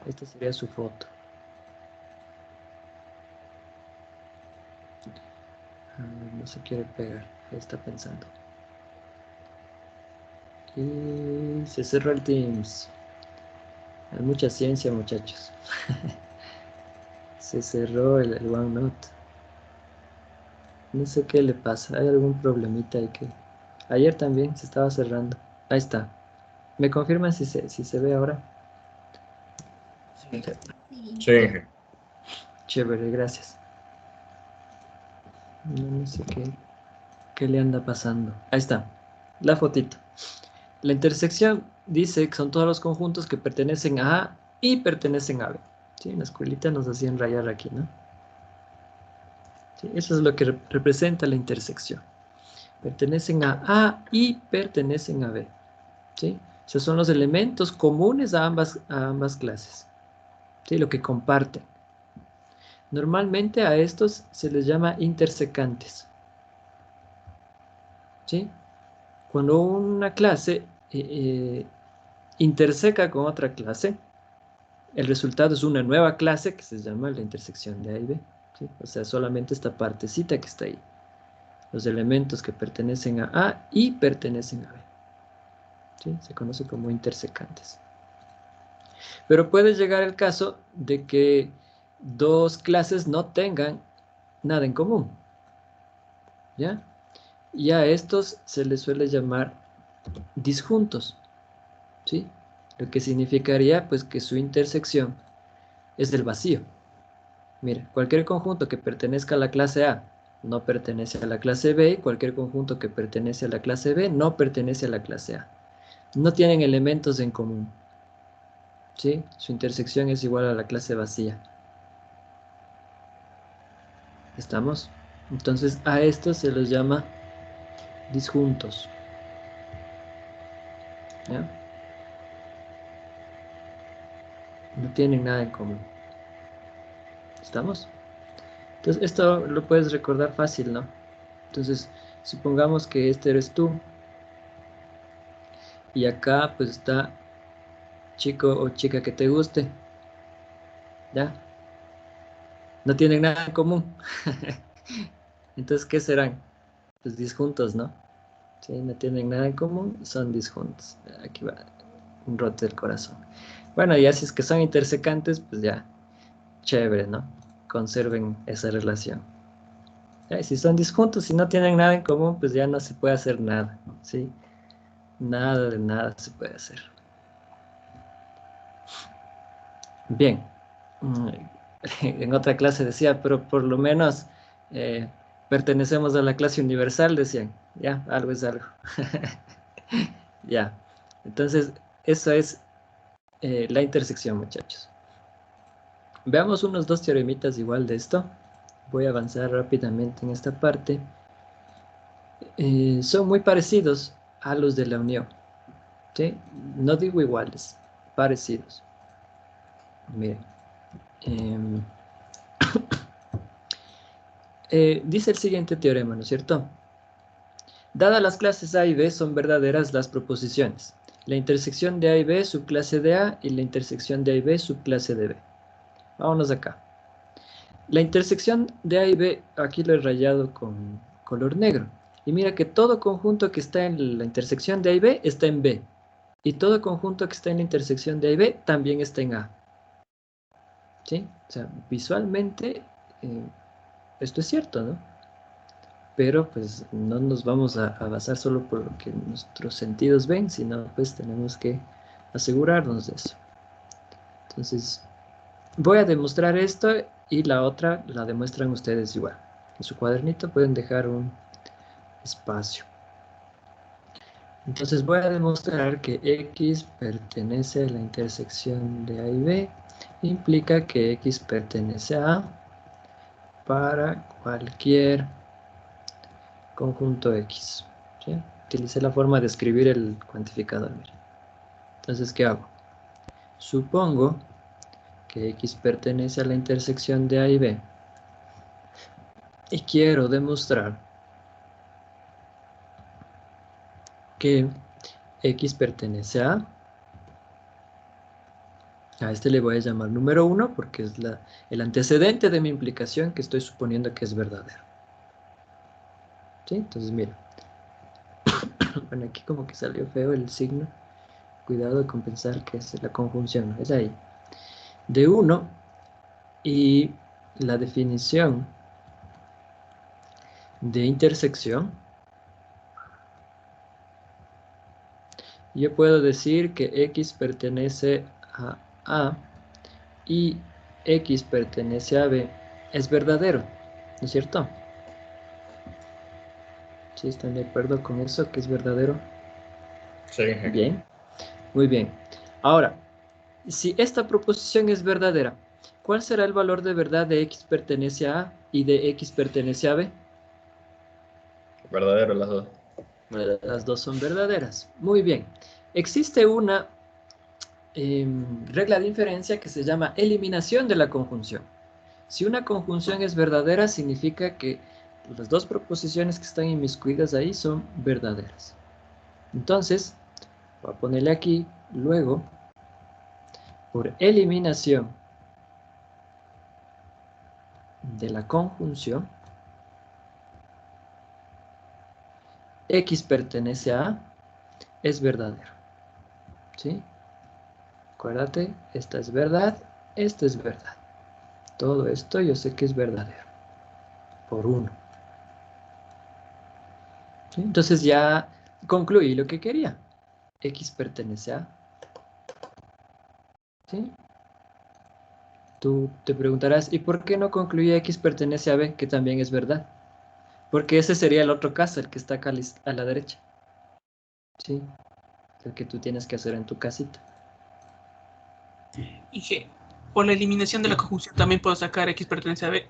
Esta sería su foto. No se quiere pegar, ahí está pensando. Y se cerró el Teams. Hay mucha ciencia, muchachos. Se cerró el OneNote. No sé qué le pasa. Hay algún problemita ahí que... Ayer también se estaba cerrando. Ahí está. ¿Me confirman si se ve ahora? Sí. Chévere, gracias. No sé qué le anda pasando. Ahí está. La fotito. La intersección dice que son todos los conjuntos que pertenecen a A y pertenecen a B. ¿Sí? En la escuelita nos hacían rayar aquí, ¿no? ¿Sí? Eso es lo que representa la intersección. Pertenecen a A y pertenecen a B. ¿Sí? Esos son los elementos comunes a ambas clases. ¿Sí? Lo que comparten. Normalmente a estos se les llama intersecantes. ¿Sí? Cuando una clase interseca con otra clase, el resultado es una nueva clase que se llama la intersección de A y B. ¿Sí? O sea, solamente esta partecita que está ahí. Los elementos que pertenecen a A y pertenecen a B. ¿Sí? Se conoce como intersecantes. Pero puede llegar el caso de que dos clases no tengan nada en común. ¿Ya? Y a estos se les suele llamar disjuntos. ¿Sí? Lo que significaría pues que su intersección es del vacío. Mira, cualquier conjunto que pertenezca a la clase A no pertenece a la clase B, y cualquier conjunto que pertenece a la clase B no pertenece a la clase A. No tienen elementos en común. ¿Sí? Su intersección es igual a la clase vacía. ¿Estamos? Entonces a estos se los llama disjuntos. ¿Ya? No tienen nada en común. ¿Estamos? Entonces esto lo puedes recordar fácil, ¿no? Entonces supongamos que este eres tú y acá pues está chico o chica que te guste. ¿Ya? No tienen nada en común. Entonces, ¿qué serán? Pues disjuntos, ¿no? Sí, no tienen nada en común, son disjuntos. Aquí va un roto del corazón. Bueno, ya si es que son intersecantes, pues ya, chévere, ¿no? Conserven esa relación. Ya, y si son disjuntos y no tienen nada en común, pues ya no se puede hacer nada, ¿sí? Nada de nada se puede hacer. Bien. En otra clase decía, pero por lo menos pertenecemos a la clase universal, decían. Ya, algo es algo. Ya. Entonces, eso es la intersección, muchachos. Veamos unos dos teoremitas igual de esto. Voy a avanzar rápidamente en esta parte. Son muy parecidos a los de la unión. ¿Sí? No digo iguales, parecidos. Miren. em, dice el siguiente teorema, ¿no es cierto? Dadas las clases A y B son verdaderas las proposiciones. La intersección de A y B subclase de A y la intersección de A y B subclase de B. Vámonos acá. La intersección de A y B, aquí lo he rayado con color negro. Y mira que todo conjunto que está en la intersección de A y B está en B. Y todo conjunto que está en la intersección de A y B también está en A. ¿Sí? O sea, visualmente esto es cierto, ¿no? Pero pues no nos vamos a basar solo por lo que nuestros sentidos ven, sino pues tenemos que asegurarnos de eso. Entonces, voy a demostrar esto y la otra la demuestran ustedes igual. En su cuadernito pueden dejar un espacio. Entonces voy a demostrar que X pertenece a la intersección de A y B, implica que X pertenece a A para cualquier conjunto X. ¿Sí? Utilicé la forma de escribir el cuantificador. Mira. Entonces, ¿qué hago? Supongo que X pertenece a la intersección de A y B y quiero demostrar que X pertenece a este le voy a llamar número 1 porque es el antecedente de mi implicación que estoy suponiendo que es verdadero. ¿Sí? Entonces, mira. Bueno, aquí como que salió feo el signo. Cuidado con pensar que es la conjunción, ¿no? Es ahí. De 1 y la definición de intersección. Yo puedo decir que X pertenece a A y X pertenece a B. Es verdadero, ¿no es cierto? ¿Sí están de acuerdo con eso, que es verdadero? Sí. Bien, muy bien. Ahora, si esta proposición es verdadera, ¿cuál será el valor de verdad de X pertenece a A y de X pertenece a B? Verdadero las dos. Las dos son verdaderas. Muy bien. Existe una regla de inferencia que se llama eliminación de la conjunción. Si una conjunción es verdadera, significa que las dos proposiciones que están inmiscuidas ahí son verdaderas. Entonces, voy a ponerle aquí, luego, por eliminación de la conjunción, X pertenece a A, es verdadero. ¿Sí? Acuérdate, esta es verdad, esto es verdad. Todo esto yo sé que es verdadero. Por 1. ¿Sí? Entonces ya concluí lo que quería. X pertenece a... ¿Sí? Tú te preguntarás, ¿y por qué no concluí X pertenece a B? Que también es verdad. Porque ese sería el otro caso, el que está acá a la derecha. ¿Sí? El que tú tienes que hacer en tu casita. Y G. Por la eliminación de la conjunción también puedo sacar X pertenece a B.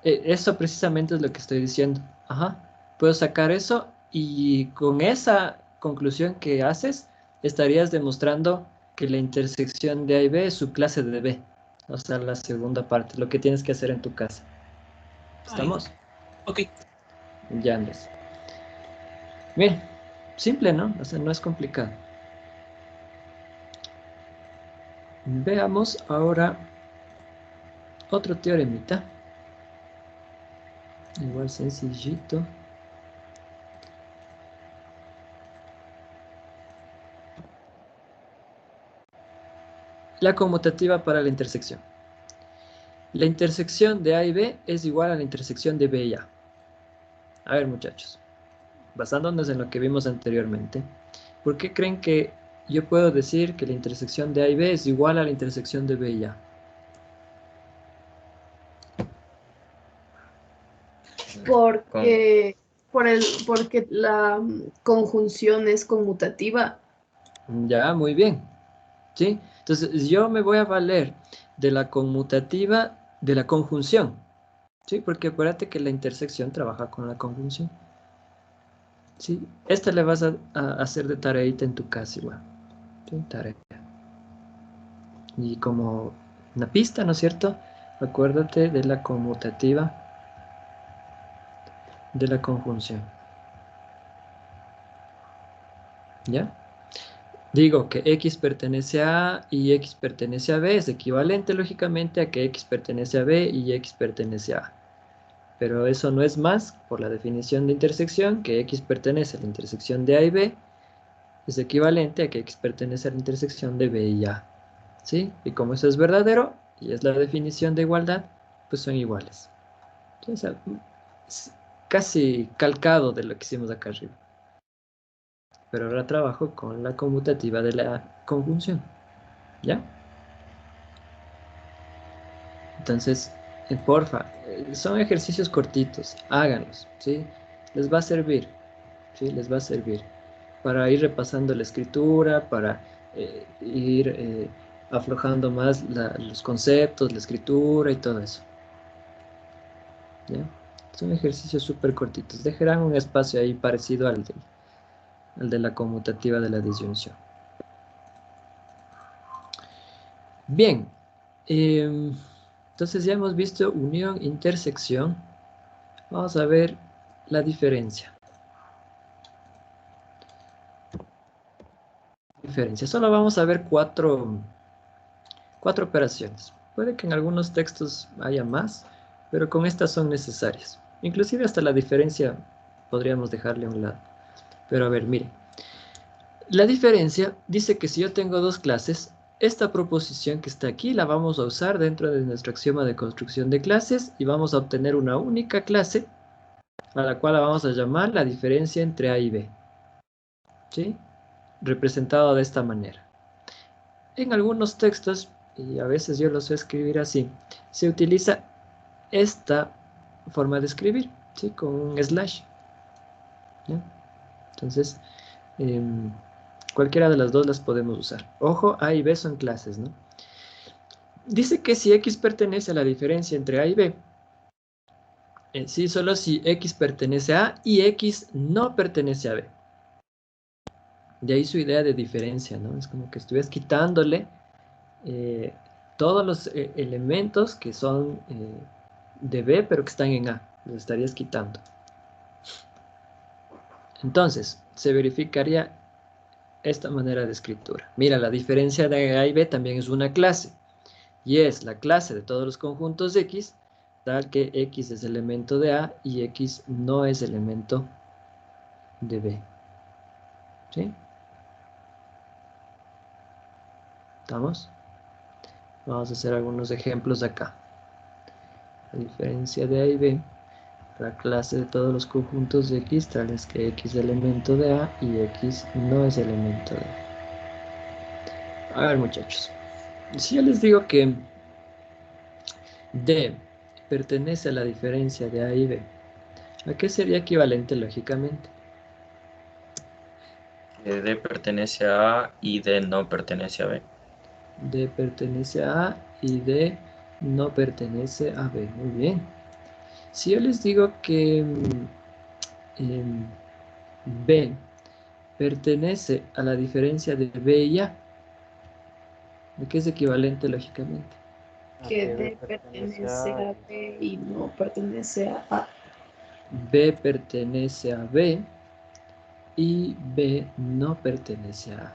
Eso precisamente es lo que estoy diciendo. Ajá. Puedo sacar eso y con esa conclusión que haces, estarías demostrando que la intersección de A y B es subclase de B. O sea, la segunda parte, lo que tienes que hacer en tu casa. ¿Estamos? Ok. Ya, Andrés. Bien, simple, ¿no? O sea, no es complicado. Veamos ahora otro teoremita. Igual sencillito. La conmutativa para la intersección. La intersección de A y B es igual a la intersección de B y A. A ver, muchachos, basándonos en lo que vimos anteriormente, ¿por qué creen que yo puedo decir que la intersección de A y B es igual a la intersección de B y A? Porque la conjunción es conmutativa. Ya, muy bien. ¿Sí? Entonces, yo me voy a valer de la conmutativa de la conjunción. ¿Sí? Porque acuérdate que la intersección trabaja con la conjunción. ¿Sí? Esta le vas a hacer de tareita en tu casa igual. ¿Sí? Tarea. Y como una pista, ¿no es cierto? Acuérdate de la conmutativa de la conjunción. ¿Ya? Digo que X pertenece a A y X pertenece a B. Es equivalente, lógicamente, a que X pertenece a B y X pertenece a A. Pero eso no es más, por la definición de intersección, que X pertenece a la intersección de A y B. Es equivalente a que X pertenece a la intersección de B y A. ¿Sí? Y como eso es verdadero, y es la definición de igualdad, pues son iguales. ¿Sí? O sea, es casi calcado de lo que hicimos acá arriba. Pero ahora trabajo con la conmutativa de la conjunción. ¿Ya? Entonces, porfa, son ejercicios cortitos, háganlos, ¿sí? Les va a servir, ¿sí? Les va a servir para ir repasando la escritura, para ir aflojando más los conceptos, la escritura y todo eso. ¿Ya? Son ejercicios súper cortitos. Dejarán un espacio ahí parecido al de la conmutativa de la disyunción. Bien. Entonces ya hemos visto unión, intersección. Vamos a ver la diferencia. Solo vamos a ver cuatro operaciones. Puede que en algunos textos haya más, pero con estas son necesarias. Inclusive hasta la diferencia podríamos dejarle a un lado. Pero a ver, mire. La diferencia dice que si yo tengo dos clases, esta proposición que está aquí la vamos a usar dentro de nuestro axioma de construcción de clases y vamos a obtener una única clase a la cual la vamos a llamar la diferencia entre A y B. ¿Sí? Representado de esta manera. En algunos textos, y a veces yo los voy a escribir así, se utiliza esta forma de escribir, ¿sí? Con un slash. ¿Ya? Entonces, cualquiera de las dos las podemos usar. Ojo, A y B son clases, ¿no? Dice que si X pertenece a la diferencia entre A y B, sí, solo si X pertenece a A y X no pertenece a B. De ahí su idea de diferencia, ¿no? Es como que estuvieras quitándole todos los elementos que son de B, pero que están en A. Los estarías quitando. Entonces, se verificaría esta manera de escritura. Mira, la diferencia de A y B también es una clase. Y es la clase de todos los conjuntos X, tal que X es elemento de A y X no es elemento de B. ¿Sí? ¿Estamos? Vamos a hacer algunos ejemplos acá. La diferencia de A y B, la clase de todos los conjuntos de X, tales que X es elemento de A y X no es elemento de A. A ver, muchachos. Si yo les digo que D pertenece a la diferencia de A y B, ¿a qué sería equivalente lógicamente? D pertenece a A y D no pertenece a B. D pertenece a A y D no pertenece a B. Muy bien. Si yo les digo que B pertenece a la diferencia de B y A, ¿de qué es equivalente lógicamente? Que D pertenece a B y no pertenece a A. B pertenece a B y B no pertenece a A.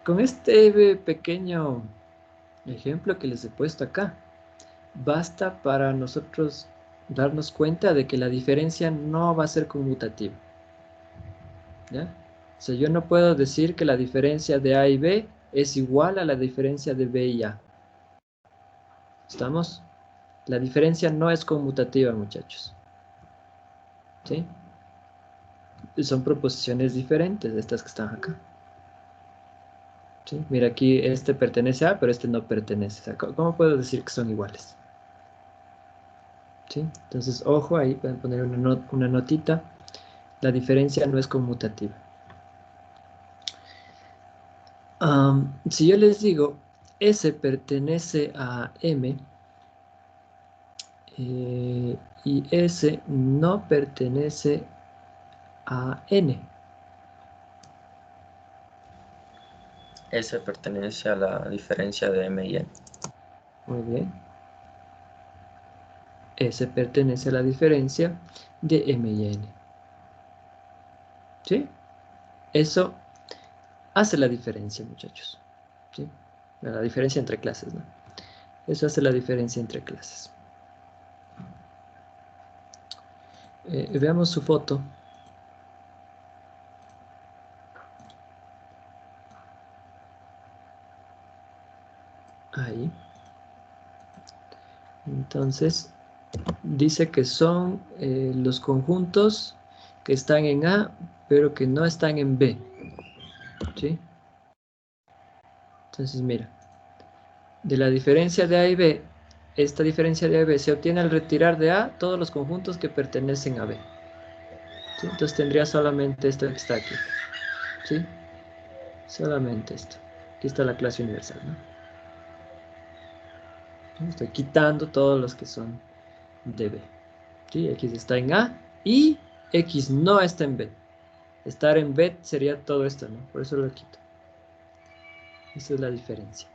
Con este pequeño ejemplo que les he puesto acá, basta para nosotros darnos cuenta de que la diferencia no va a ser conmutativa. ¿Ya? O sea, yo no puedo decir que la diferencia de A y B es igual a la diferencia de B y A. ¿Estamos? La diferencia no es conmutativa, muchachos. ¿Sí? Son proposiciones diferentes de estas que están acá. ¿Sí? Mira, aquí este pertenece a, pero este no pertenece. O sea, ¿cómo puedo decir que son iguales? ¿Sí? Entonces, ojo, ahí pueden poner una notita. La diferencia no es conmutativa. Si yo les digo S pertenece a M y S no pertenece a N. S pertenece a la diferencia de M y N. Muy bien. S pertenece a la diferencia de M y N. ¿Sí? Eso hace la diferencia, muchachos. ¿Sí? La diferencia entre clases, ¿no? Eso hace la diferencia entre clases. Veamos su foto. Ahí. Entonces, dice que son los conjuntos que están en A, pero que no están en B. ¿Sí? Entonces, mira. De la diferencia de A y B, esta diferencia de A y B se obtiene al retirar de A todos los conjuntos que pertenecen a B. ¿Sí? Entonces tendría solamente esto que está aquí. ¿Sí? Solamente esto. Aquí está la clase universal, ¿no? Estoy quitando todos los que son de B. ¿Sí? X está en A y X no está en B. Estar en B sería todo esto, ¿no? Por eso lo quito. Esa es la diferencia.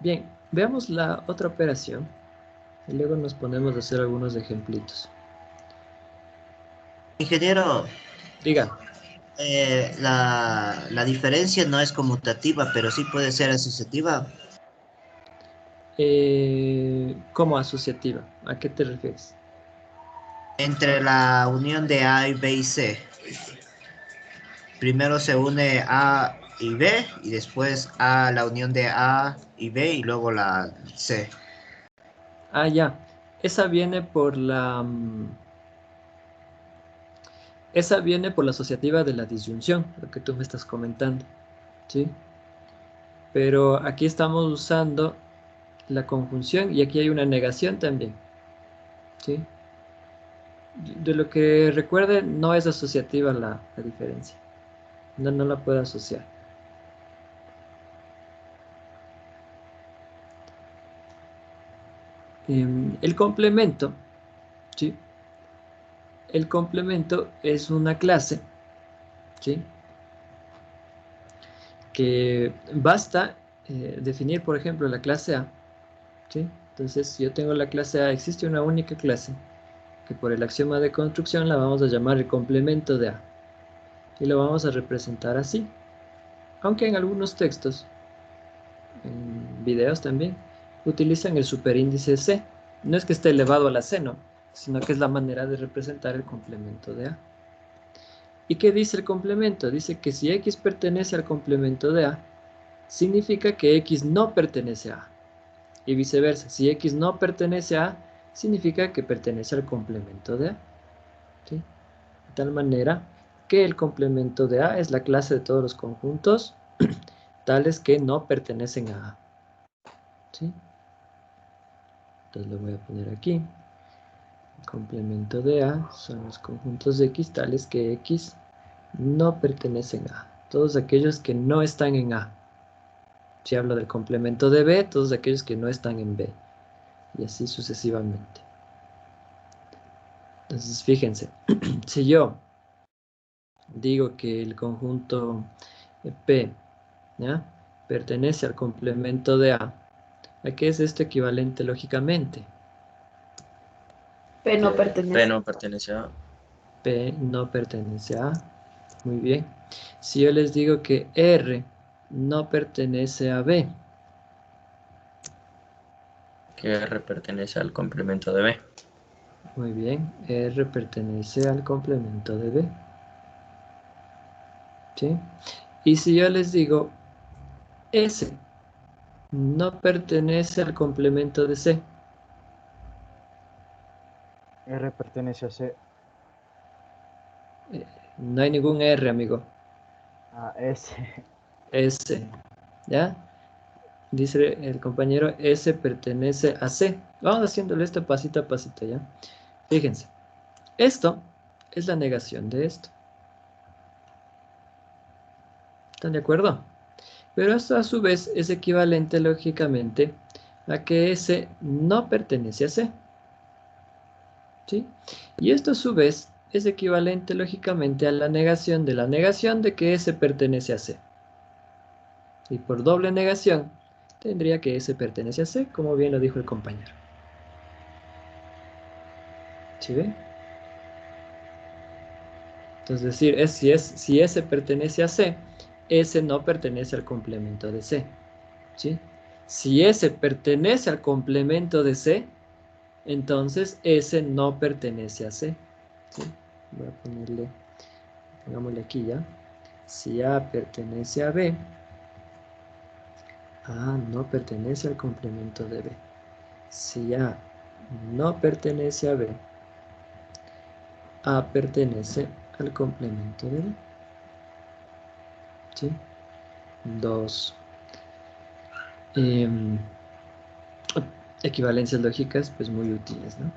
Bien, veamos la otra operación. Y luego nos ponemos a hacer algunos ejemplitos. Ingeniero, Diga. la diferencia no es conmutativa, pero sí puede ser asociativa. ¿Cómo asociativa? ¿A qué te refieres? Entre la unión de A y B y C. Primero se une A y B y después A la unión de A y B y luego la C. Ah, ya. Esa viene por la... esa viene por la asociativa de la disyunción, lo que tú me estás comentando. ¿Sí? Pero aquí estamos usando la conjunción y aquí hay una negación también. ¿Sí? De lo que recuerde, no es asociativa la diferencia. No la puedo asociar. El complemento, ¿sí? El complemento es una clase, ¿sí? Que basta definir, por ejemplo, la clase A, ¿sí? Entonces, si yo tengo la clase A, existe una única clase, que por el axioma de construcción la vamos a llamar el complemento de A. Y lo vamos a representar así. Aunque en algunos textos, en videos también, utilizan el superíndice C. No es que esté elevado a la C, no, sino que es la manera de representar el complemento de A. ¿Y qué dice el complemento? Dice que si X pertenece al complemento de A, significa que X no pertenece a A. Y viceversa, si X no pertenece a A, significa que pertenece al complemento de A. ¿Sí? De tal manera que el complemento de A es la clase de todos los conjuntos tales que no pertenecen a A. ¿Sí? Entonces lo voy a poner aquí. El complemento de A son los conjuntos de X tales que X no pertenecen a A. Todos aquellos que no están en A. Si hablo del complemento de B, todos aquellos que no están en B. Y así sucesivamente. Entonces, fíjense. Si yo digo que el conjunto P, ¿ya?, pertenece al complemento de A, ¿a qué es esto equivalente lógicamente? P no P pertenece. no pertenece a... P no pertenece a A. Muy bien. Si yo les digo que R no pertenece a B. Que R pertenece al complemento de B. Muy bien. R pertenece al complemento de B. ¿Sí? Y si yo les digo S no pertenece al complemento de C. R pertenece a C. No hay ningún R, amigo. A S. S. ¿Ya? Dice el compañero, S pertenece a C. Vamos haciéndole esto pasito a pasito, ¿ya? Fíjense. Esto es la negación de esto. ¿Están de acuerdo? Pero esto a su vez es equivalente lógicamente a que S no pertenece a C. ¿Sí? Y esto a su vez es equivalente lógicamente a la negación de que S pertenece a C. Y por doble negación tendría que S pertenece a C, como bien lo dijo el compañero. ¿Sí ven? Entonces decir, si S pertenece a C, S no pertenece al complemento de C. ¿Sí? Si S pertenece al complemento de C, entonces S no pertenece a C. ¿Sí? Voy a ponerle, pongámosle aquí ya. Si A pertenece a B, A no pertenece al complemento de B. Si A no pertenece a B, A pertenece al complemento de B. ¿Sí? 2. Equivalencias lógicas, pues muy útiles, ¿no?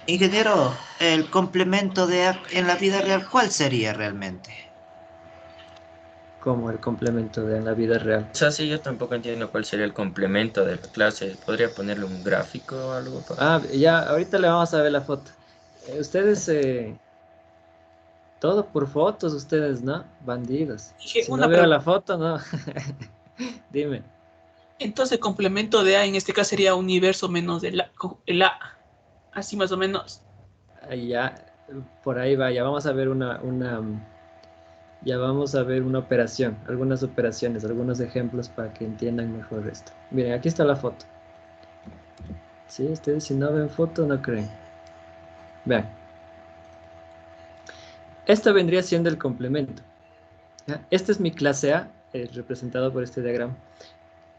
Ingeniero, el complemento de A en la vida real, ¿cuál sería realmente? Como el complemento de en la vida real. O sea, sí, yo tampoco entiendo cuál sería el complemento de la clase. ¿Podría ponerle un gráfico o algo para...? Ah, ya, ahorita le vamos a ver la foto. Ustedes, todo por fotos, ustedes, ¿no? Bandidos. Dije, Si no una veo pregunta. la foto, no. Dime. Entonces, el complemento de A en este caso sería universo menos el A. Así más o menos. Ahí ya, por ahí va, ya vamos a ver ya vamos a ver una operación, algunas operaciones, algunos ejemplos para que entiendan mejor esto. Miren, aquí está la foto. Sí, ustedes si no ven foto no creen. Vean. Esto vendría siendo el complemento. ¿Ya? Esta es mi clase A, representado por este diagrama.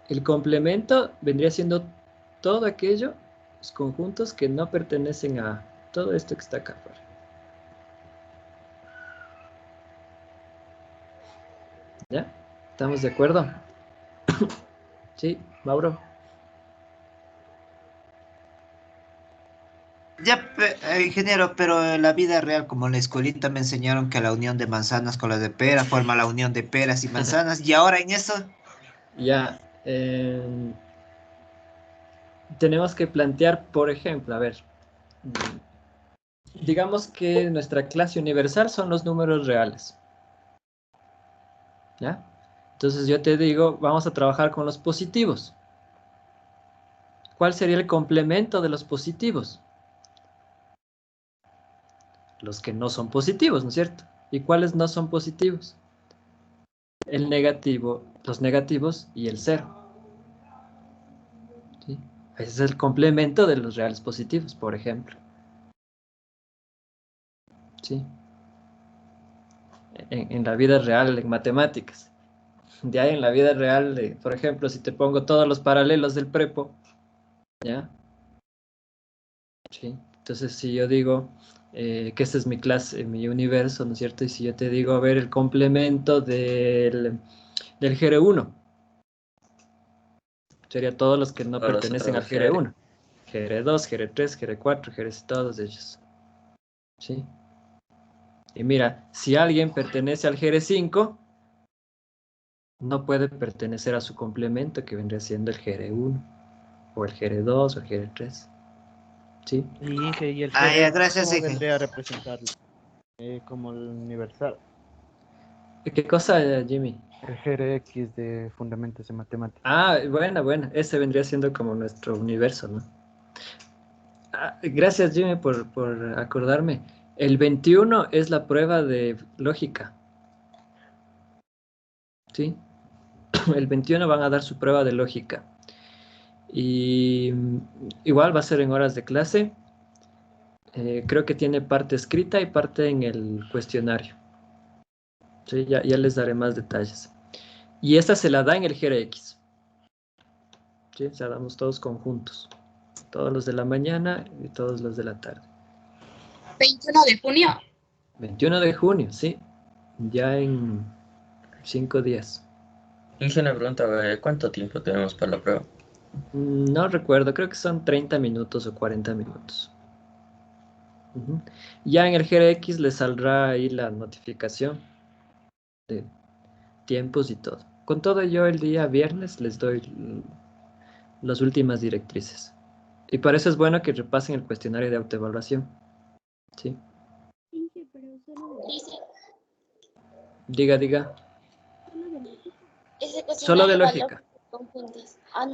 El complemento vendría siendo todo aquello, los conjuntos que no pertenecen a todo esto que está acá afuera. ¿Ya? ¿Estamos de acuerdo? Sí, Mauro. Ya, ingeniero, pero en la vida real, como en la escuelita me enseñaron que la unión de manzanas con las de pera forma la unión de peras y manzanas, y ahora en eso, Ya. Tenemos que plantear, por ejemplo, a ver, digamos que nuestra clase universal son los números reales. ¿Ya? Entonces yo te digo, vamos a trabajar con los positivos. ¿Cuál sería el complemento de los positivos? Los que no son positivos, ¿no es cierto? ¿Y cuáles no son positivos? El negativo, los negativos y el cero. ¿Sí? Ese es el complemento de los reales positivos, por ejemplo. ¿Sí? En la vida real, en matemáticas. De ahí en la vida real, por ejemplo, si te pongo todos los paralelos del prepo, ¿ya? Sí. Entonces, si yo digo que esta es mi clase, mi universo, ¿no es cierto? Y si yo te digo, a ver, el complemento del GR1, sería todos los que no Todos los pertenecen al otros GR. GR1. GR2, GR3, GR4, GR, todos ellos. ¿Sí? Y mira, si alguien pertenece al GR5, no puede pertenecer a su complemento, que vendría siendo el GR1, o el GR2, o el GR3. ¿Sí? Y el ah, ya, GR, gracias, ¿cómo Inge. vendría a representarlo? Como el universal. ¿Qué cosa, Jimmy? El GRX de Fundamentos en Matemáticas. Ah, bueno, ese vendría siendo como nuestro universo, ¿no? Ah, gracias, Jimmy, por acordarme. El 21 es la prueba de lógica. ¿sí? El 21 van a dar su prueba de lógica. Y igual va a ser en horas de clase. Creo que tiene parte escrita y parte en el cuestionario. ¿Sí? Ya les daré más detalles. Y esta se la da en el GRX. ¿Sí? O sea, damos todos conjuntos. Todos los de la mañana y todos los de la tarde. 21 de junio. 21 de junio, sí. Ya en 5 días. Hice una pregunta, ¿cuánto tiempo tenemos para la prueba? No recuerdo, creo que son 30 minutos o 40 minutos. Ya en el GRX les saldrá ahí la notificación de tiempos y todo. Con todo yo el día viernes les doy las últimas directrices. Y para eso es bueno que repasen el cuestionario de autoevaluación. ¿Sí? Diga. Solo de lógica.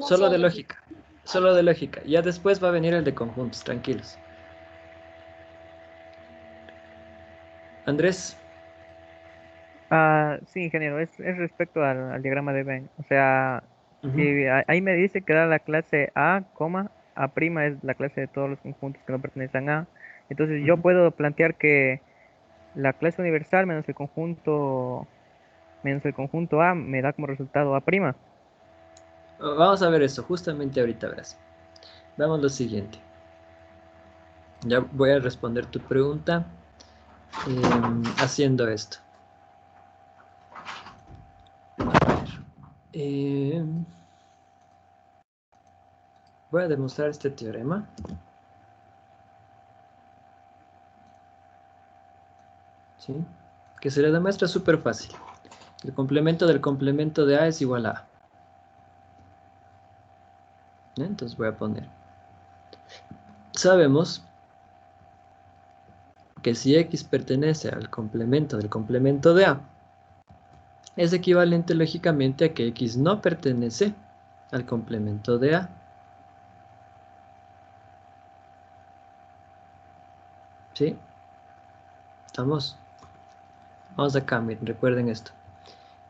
Solo de lógica. Solo de lógica. Ya después va a venir el de conjuntos, tranquilos. Andrés. Sí, ingeniero, es respecto al diagrama de Venn. O sea, si ahí me dice que da la clase A, A' es la clase de todos los conjuntos que no pertenecen a. Entonces yo puedo plantear que la clase universal menos el conjunto A me da como resultado A'. Vamos a ver eso, justamente ahorita verás. Veamos lo siguiente. Ya voy a responder tu pregunta haciendo esto. Voy a demostrar este teorema. ¿Sí? Que se le demuestra súper fácil. El complemento del complemento de A es igual a A. Entonces voy a poner. Sabemos que si X pertenece al complemento del complemento de A, es equivalente lógicamente a que X no pertenece al complemento de A. ¿Sí? ¿Estamos? Vamos acá, miren, recuerden esto.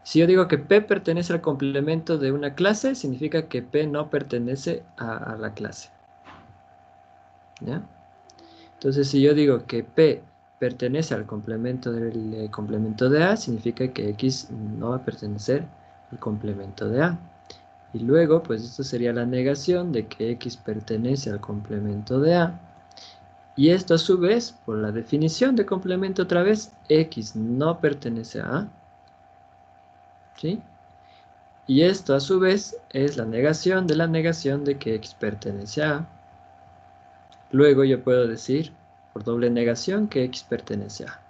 Si yo digo que P pertenece al complemento de una clase, significa que P no pertenece a la clase. ¿Ya? Entonces, si yo digo que P pertenece al complemento del complemento de A, significa que X no va a pertenecer al complemento de A. Y luego, pues esto sería la negación de que X pertenece al complemento de A. Y esto a su vez, por la definición de complemento otra vez, X no pertenece a A. ¿Sí? Y esto a su vez es la negación de que X pertenece a A. Luego yo puedo decir, por doble negación, que X pertenece a A.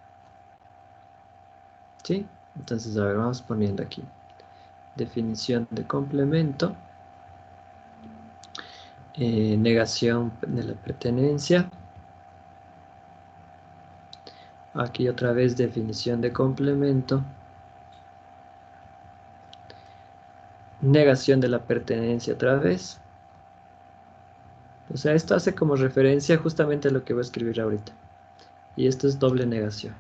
¿Sí? Entonces, a ver, vamos poniendo aquí. Definición de complemento. Negación de la pertenencia. Aquí otra vez definición de complemento. Negación de la pertenencia otra vez. O sea, esto hace como referencia justamente a lo que voy a escribir ahorita. Y esto es doble negación.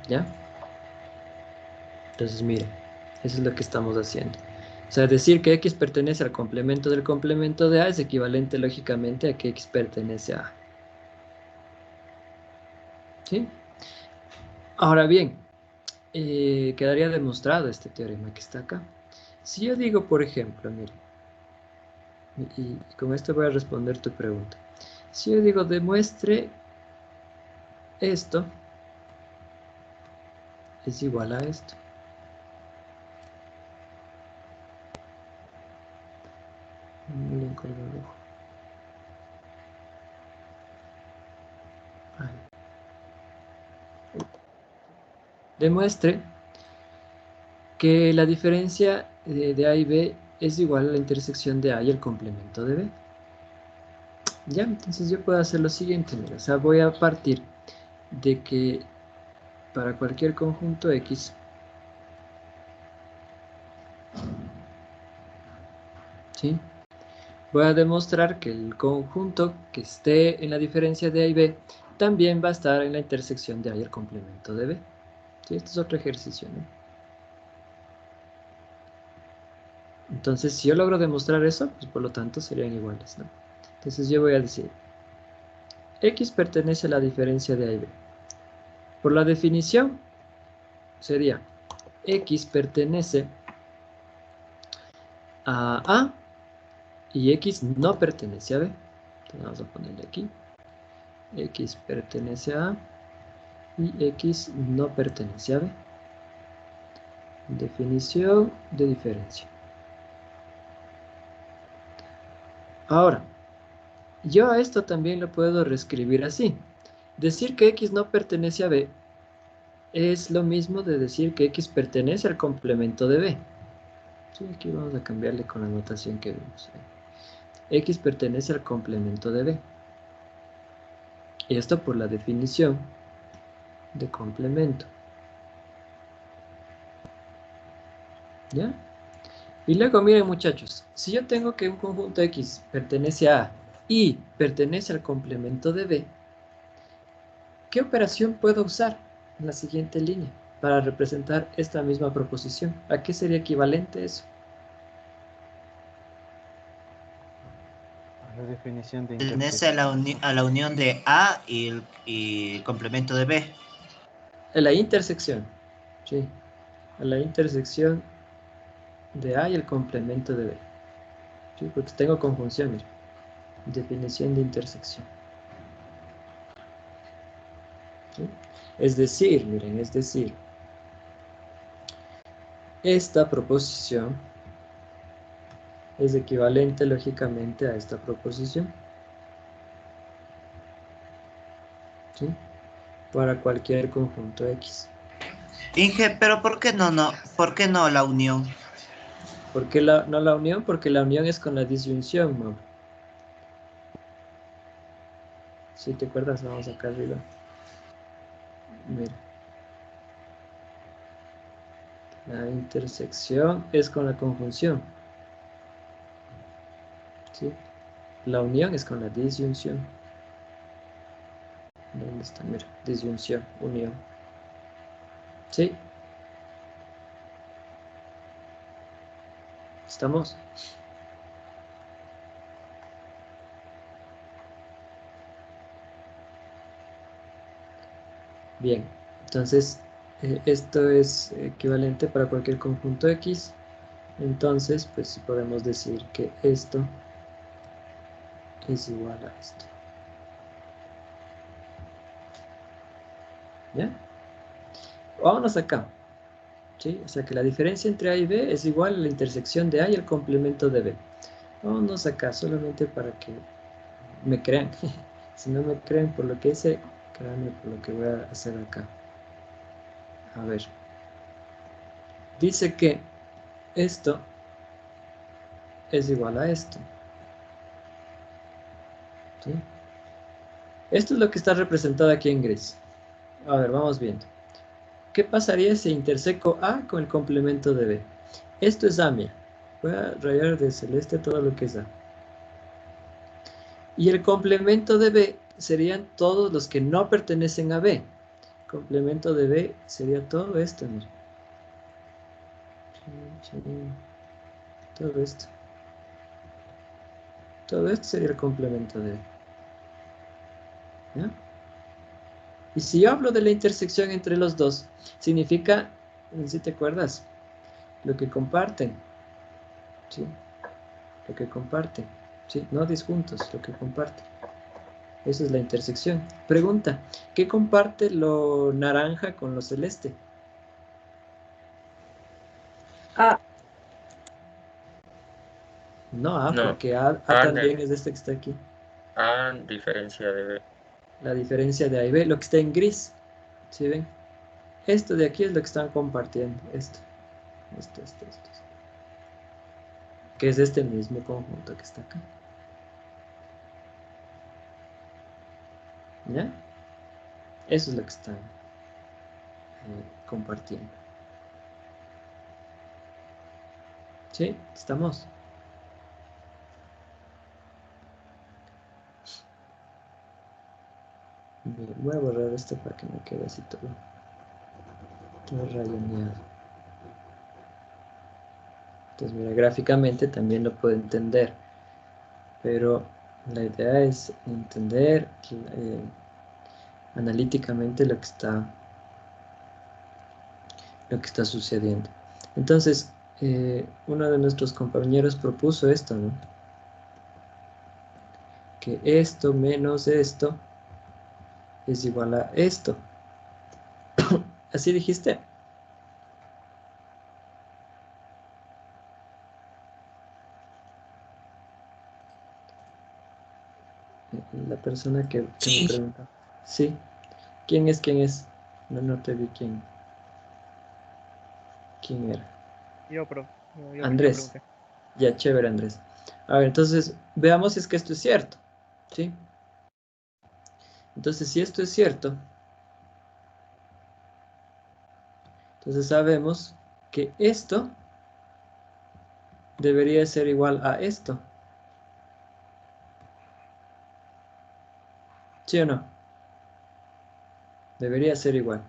¿Ya? Entonces, miren, eso es lo que estamos haciendo. O sea, decir que X pertenece al complemento del complemento de A es equivalente lógicamente a que X pertenece a A. ¿Sí? Ahora bien, quedaría demostrado este teorema que está acá. Si yo digo, por ejemplo, miren, y con esto voy a responder tu pregunta. Si yo digo, demuestre esto es igual a esto. Miren con el ojo. Demuestre que la diferencia de A y B es igual a la intersección de A y el complemento de B. Ya, entonces yo puedo hacer lo siguiente, mira, o sea, voy a partir de que para cualquier conjunto X, ¿sí? Voy a demostrar que el conjunto que esté en la diferencia de A y B también va a estar en la intersección de A y el complemento de B. Sí, este es otro ejercicio, ¿no? Entonces, si yo logro demostrar eso, pues por lo tanto serían iguales, ¿no? Entonces yo voy a decir, X pertenece a la diferencia de A y B. Por la definición, sería X pertenece a A y X no pertenece a B. Entonces vamos a ponerle aquí. X pertenece a A y X no pertenece a B. Definición de diferencia. Ahora, yo a esto también lo puedo reescribir así. Decir que X no pertenece a B es lo mismo de decir que X pertenece al complemento de B. Sí, aquí vamos a cambiarle con la notación que vimos. X pertenece al complemento de B. Y esto por la definición de complemento. ¿Ya? Y luego miren muchachos, si yo tengo que un conjunto X pertenece a A y pertenece al complemento de B, ¿qué operación puedo usar en la siguiente línea para representar esta misma proposición? ¿A qué sería equivalente eso? La definición de Pertenece a intersección. a la unión de A y complemento de B. A la intersección, sí, a la intersección de A y el complemento de B. Sí, porque tengo conjunciones. Definición de intersección. ¿Sí? Es decir, miren, es decir, esta proposición es equivalente lógicamente a esta proposición. ¿Sí? Para cualquier conjunto X. Inge, pero ¿por qué no la unión? ¿Por qué no la unión? Porque la unión es con la disyunción, Mauro. Si te acuerdas, vamos acá arriba. Mira. La intersección es con la conjunción. ¿Sí? La unión es con la disyunción. ¿Dónde está? Mira, disyunción, unión. ¿Sí? ¿Estamos? Bien. Entonces, esto es equivalente para cualquier conjunto X. Entonces, pues podemos decir que esto es igual a esto. ¿Ya? Vámonos acá. ¿Sí? O sea que la diferencia entre A y B es igual a la intersección de A y el complemento de B. Vámonos acá, solamente para que me crean. Si no me creen por lo que hice, créanme por lo que voy a hacer acá. A ver. Dice que esto es igual a esto. ¿Sí? Esto es lo que está representado aquí en gris. A ver, vamos viendo. ¿Qué pasaría si interseco A con el complemento de B? Esto es A, mira. Voy a rayar de celeste todo lo que es A. Y el complemento de B serían todos los que no pertenecen a B. Complemento de B sería todo esto, mira. Todo esto. Todo esto sería el complemento de B. ¿Ya? Y si yo hablo de la intersección entre los dos, significa, si te acuerdas, lo que comparten. ¿Sí? Lo que comparten. ¿Sí? No disjuntos, lo que comparten. Esa es la intersección. Pregunta, ¿qué comparte lo naranja con lo celeste? A. No A, No, porque A A, también es este que está aquí. A diferencia de B. La diferencia de A y B, lo que está en gris. ¿Sí ven? Esto de aquí es lo que están compartiendo. Esto. Esto. Que es este mismo conjunto que está acá. ¿Ya? Eso es lo que están compartiendo. ¿Sí? ¿Estamos? Bien, voy a borrar esto para que me quede así todo. Todo rayoneado. Entonces, mira, gráficamente también lo puedo entender, pero la idea es entender analíticamente lo que está sucediendo. Entonces, uno de nuestros compañeros propuso esto, ¿no? Que esto menos esto es igual a esto. ¿Así dijiste? La persona que me Sí. pregunta. Sí. ¿Quién es? ¿Quién es? No te vi quién era. Yo, profe. Yo Andrés. pregunté. Ya, chévere, Andrés. A ver, entonces, veamos si es que esto es cierto. ¿Sí? Entonces, si esto es cierto, entonces sabemos que esto debería ser igual a esto. ¿Sí o no? Debería ser igual.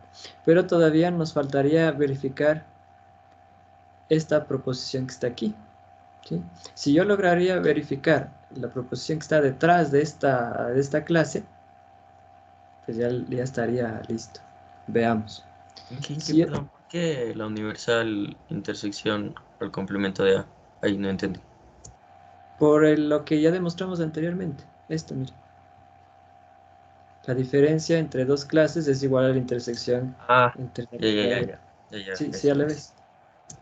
Pero todavía nos faltaría verificar esta proposición que está aquí. ¿Sí? Si yo lograría verificar la proposición que está detrás de esta clase, pues ya estaría listo. Veamos. Perdón, ¿por qué la universal intersección al complemento de A? Ahí no entendí. Por lo que ya demostramos anteriormente. Esto, mira. La diferencia entre dos clases es igual a la intersección Ah, entre la ya, ya, mitad ya, de... ya. Ya, ya, Sí, sí, ya eso la es. ves.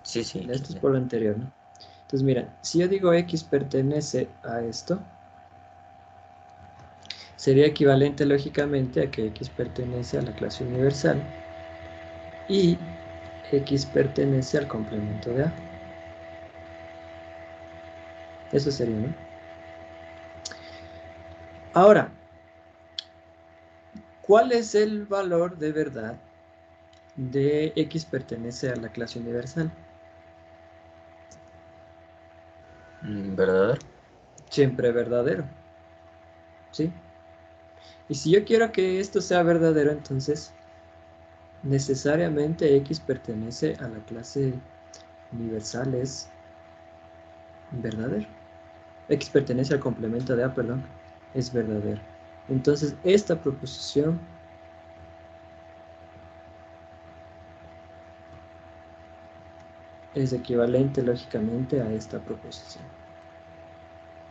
Sí, sí, Esto es ya. por lo anterior, ¿no? Entonces, mira, si yo digo X pertenece a esto, sería equivalente lógicamente a que X pertenece a la clase universal y X pertenece al complemento de A. Eso sería, ¿no? Ahora, ¿cuál es el valor de verdad de X pertenece a la clase universal? ¿Verdadero? Siempre verdadero, ¿sí? Y si yo quiero que esto sea verdadero, entonces necesariamente X pertenece a la clase universal, es verdadero. X pertenece al complemento de A, perdón, es verdadero. Entonces, esta proposición es equivalente lógicamente a esta proposición.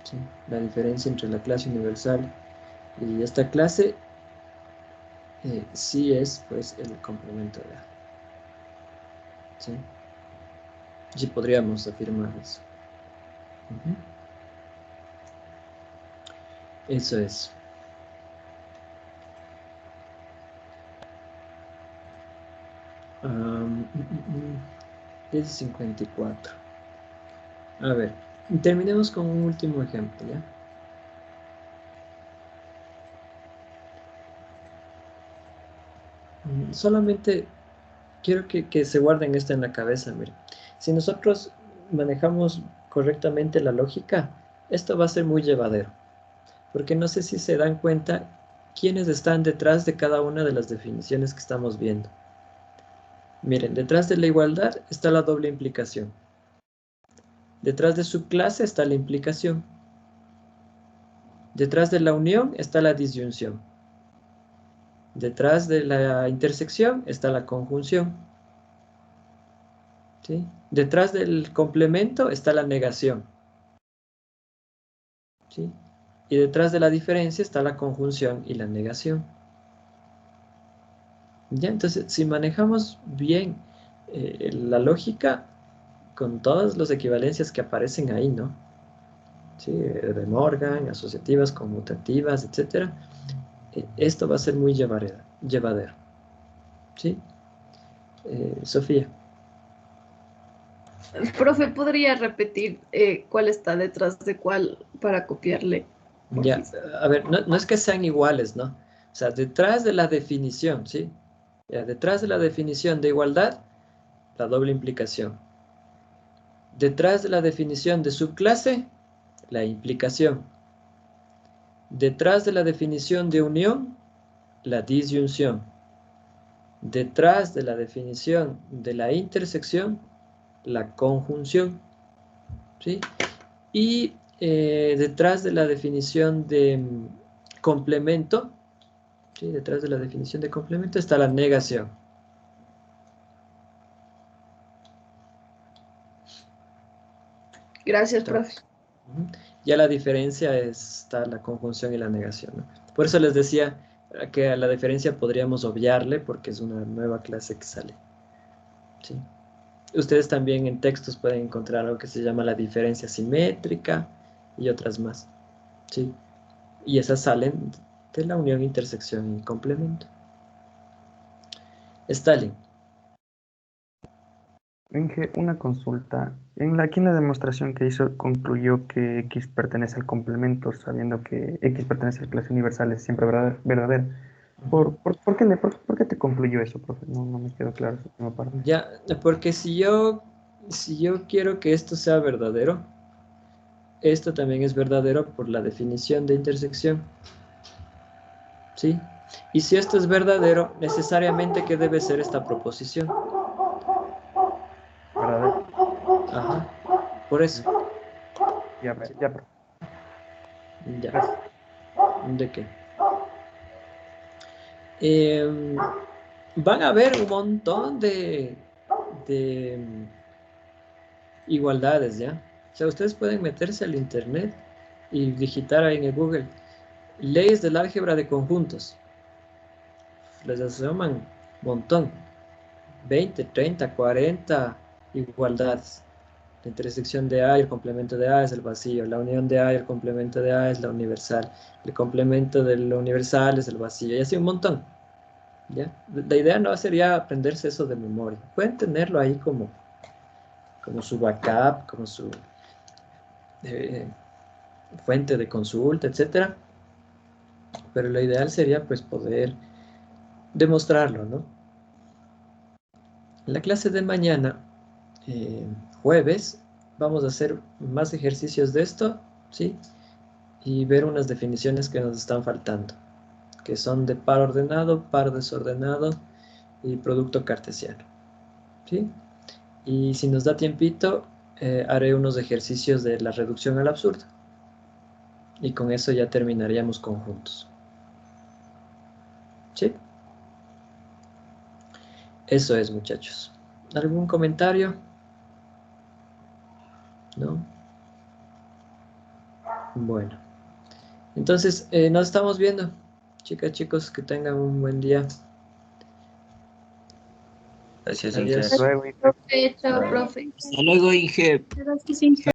¿Sí? La diferencia entre la clase universal y esta clase sí es pues el complemento de A. ¿Sí? Sí podríamos afirmar eso. Eso es. Es 54. A ver, terminemos con un último ejemplo, ¿ya? Solamente quiero que se guarden esto en la cabeza, miren. Si nosotros manejamos correctamente la lógica, esto va a ser muy llevadero. Porque no sé si se dan cuenta quiénes están detrás de cada una de las definiciones que estamos viendo. Miren, detrás de la igualdad está la doble implicación. Detrás de su clase está la implicación. Detrás de la unión está la disyunción. Detrás de la intersección está la conjunción. ¿Sí? Detrás del complemento está la negación. ¿Sí? Y detrás de la diferencia está la conjunción y la negación. ¿Ya? Entonces, si manejamos bien la lógica con todas las equivalencias que aparecen ahí, ¿no? ¿Sí? De Morgan, asociativas, conmutativas, etc. Esto va a ser muy llevadero. ¿Sí? Sofía. Profe, ¿podría repetir cuál está detrás de cuál para copiarle? Ya, Porfis. a ver, no es que sean iguales, ¿no? O sea, detrás de la definición, ¿sí? Ya, detrás de la definición de igualdad, la doble implicación. Detrás de la definición de subclase, la implicación. Detrás de la definición de unión, la disyunción. Detrás de la definición de la intersección, la conjunción, ¿sí? Y detrás de la definición de complemento, ¿sí? Detrás de la definición de complemento está la negación. Gracias, profe. Ya la diferencia está la conjunción y la negación, ¿no? Por eso les decía que a la diferencia podríamos obviarle porque es una nueva clase que sale, ¿sí? Ustedes también en textos pueden encontrar algo que se llama la diferencia simétrica y otras más, ¿sí? Y esas salen de la unión, intersección y complemento. Stalin. Inge, una consulta. Aquí en la demostración que hizo concluyó que X pertenece al complemento, sabiendo que X pertenece a la clase universal, es siempre verdadera. ¿Por qué te concluyó eso, profe? No me quedó claro esa última parte. Ya, porque si yo quiero que esto sea verdadero, esto también es verdadero por la definición de intersección, ¿sí? Y si esto es verdadero, necesariamente, ¿qué debe ser esta proposición? ¿Verdadero? Ajá, por eso. Ya, profe. Ya. Gracias. ¿De qué? Van a haber un montón de igualdades, ¿ya? O sea, ustedes pueden meterse al internet y digitar ahí en el Google leyes del álgebra de conjuntos. Les asoman un montón. 20, 30, 40 igualdades. La intersección de A y el complemento de A es el vacío. La unión de A y el complemento de A es la universal. El complemento de lo universal es el vacío. Y así un montón, ¿ya? La idea no sería aprenderse eso de memoria. Pueden tenerlo ahí como su backup, como su fuente de consulta, etcétera. Pero lo ideal sería pues poder demostrarlo, ¿no? En la clase de mañana, jueves, vamos a hacer más ejercicios de esto, ¿sí? Y ver unas definiciones que nos están faltando, que son de par ordenado, par desordenado y producto cartesiano, ¿sí? Y si nos da tiempito, haré unos ejercicios de la reducción al absurdo. Y con eso ya terminaríamos conjuntos. ¿Sí? Eso es, muchachos. ¿Algún comentario? ¿No? Bueno. Entonces, nos estamos viendo. Chicas, chicos, que tengan un buen día. Gracias, Adiós. Inge. Luego, Inge. Profe, chao, Bye. profe. Hasta luego, Inge. Gracias, Inge.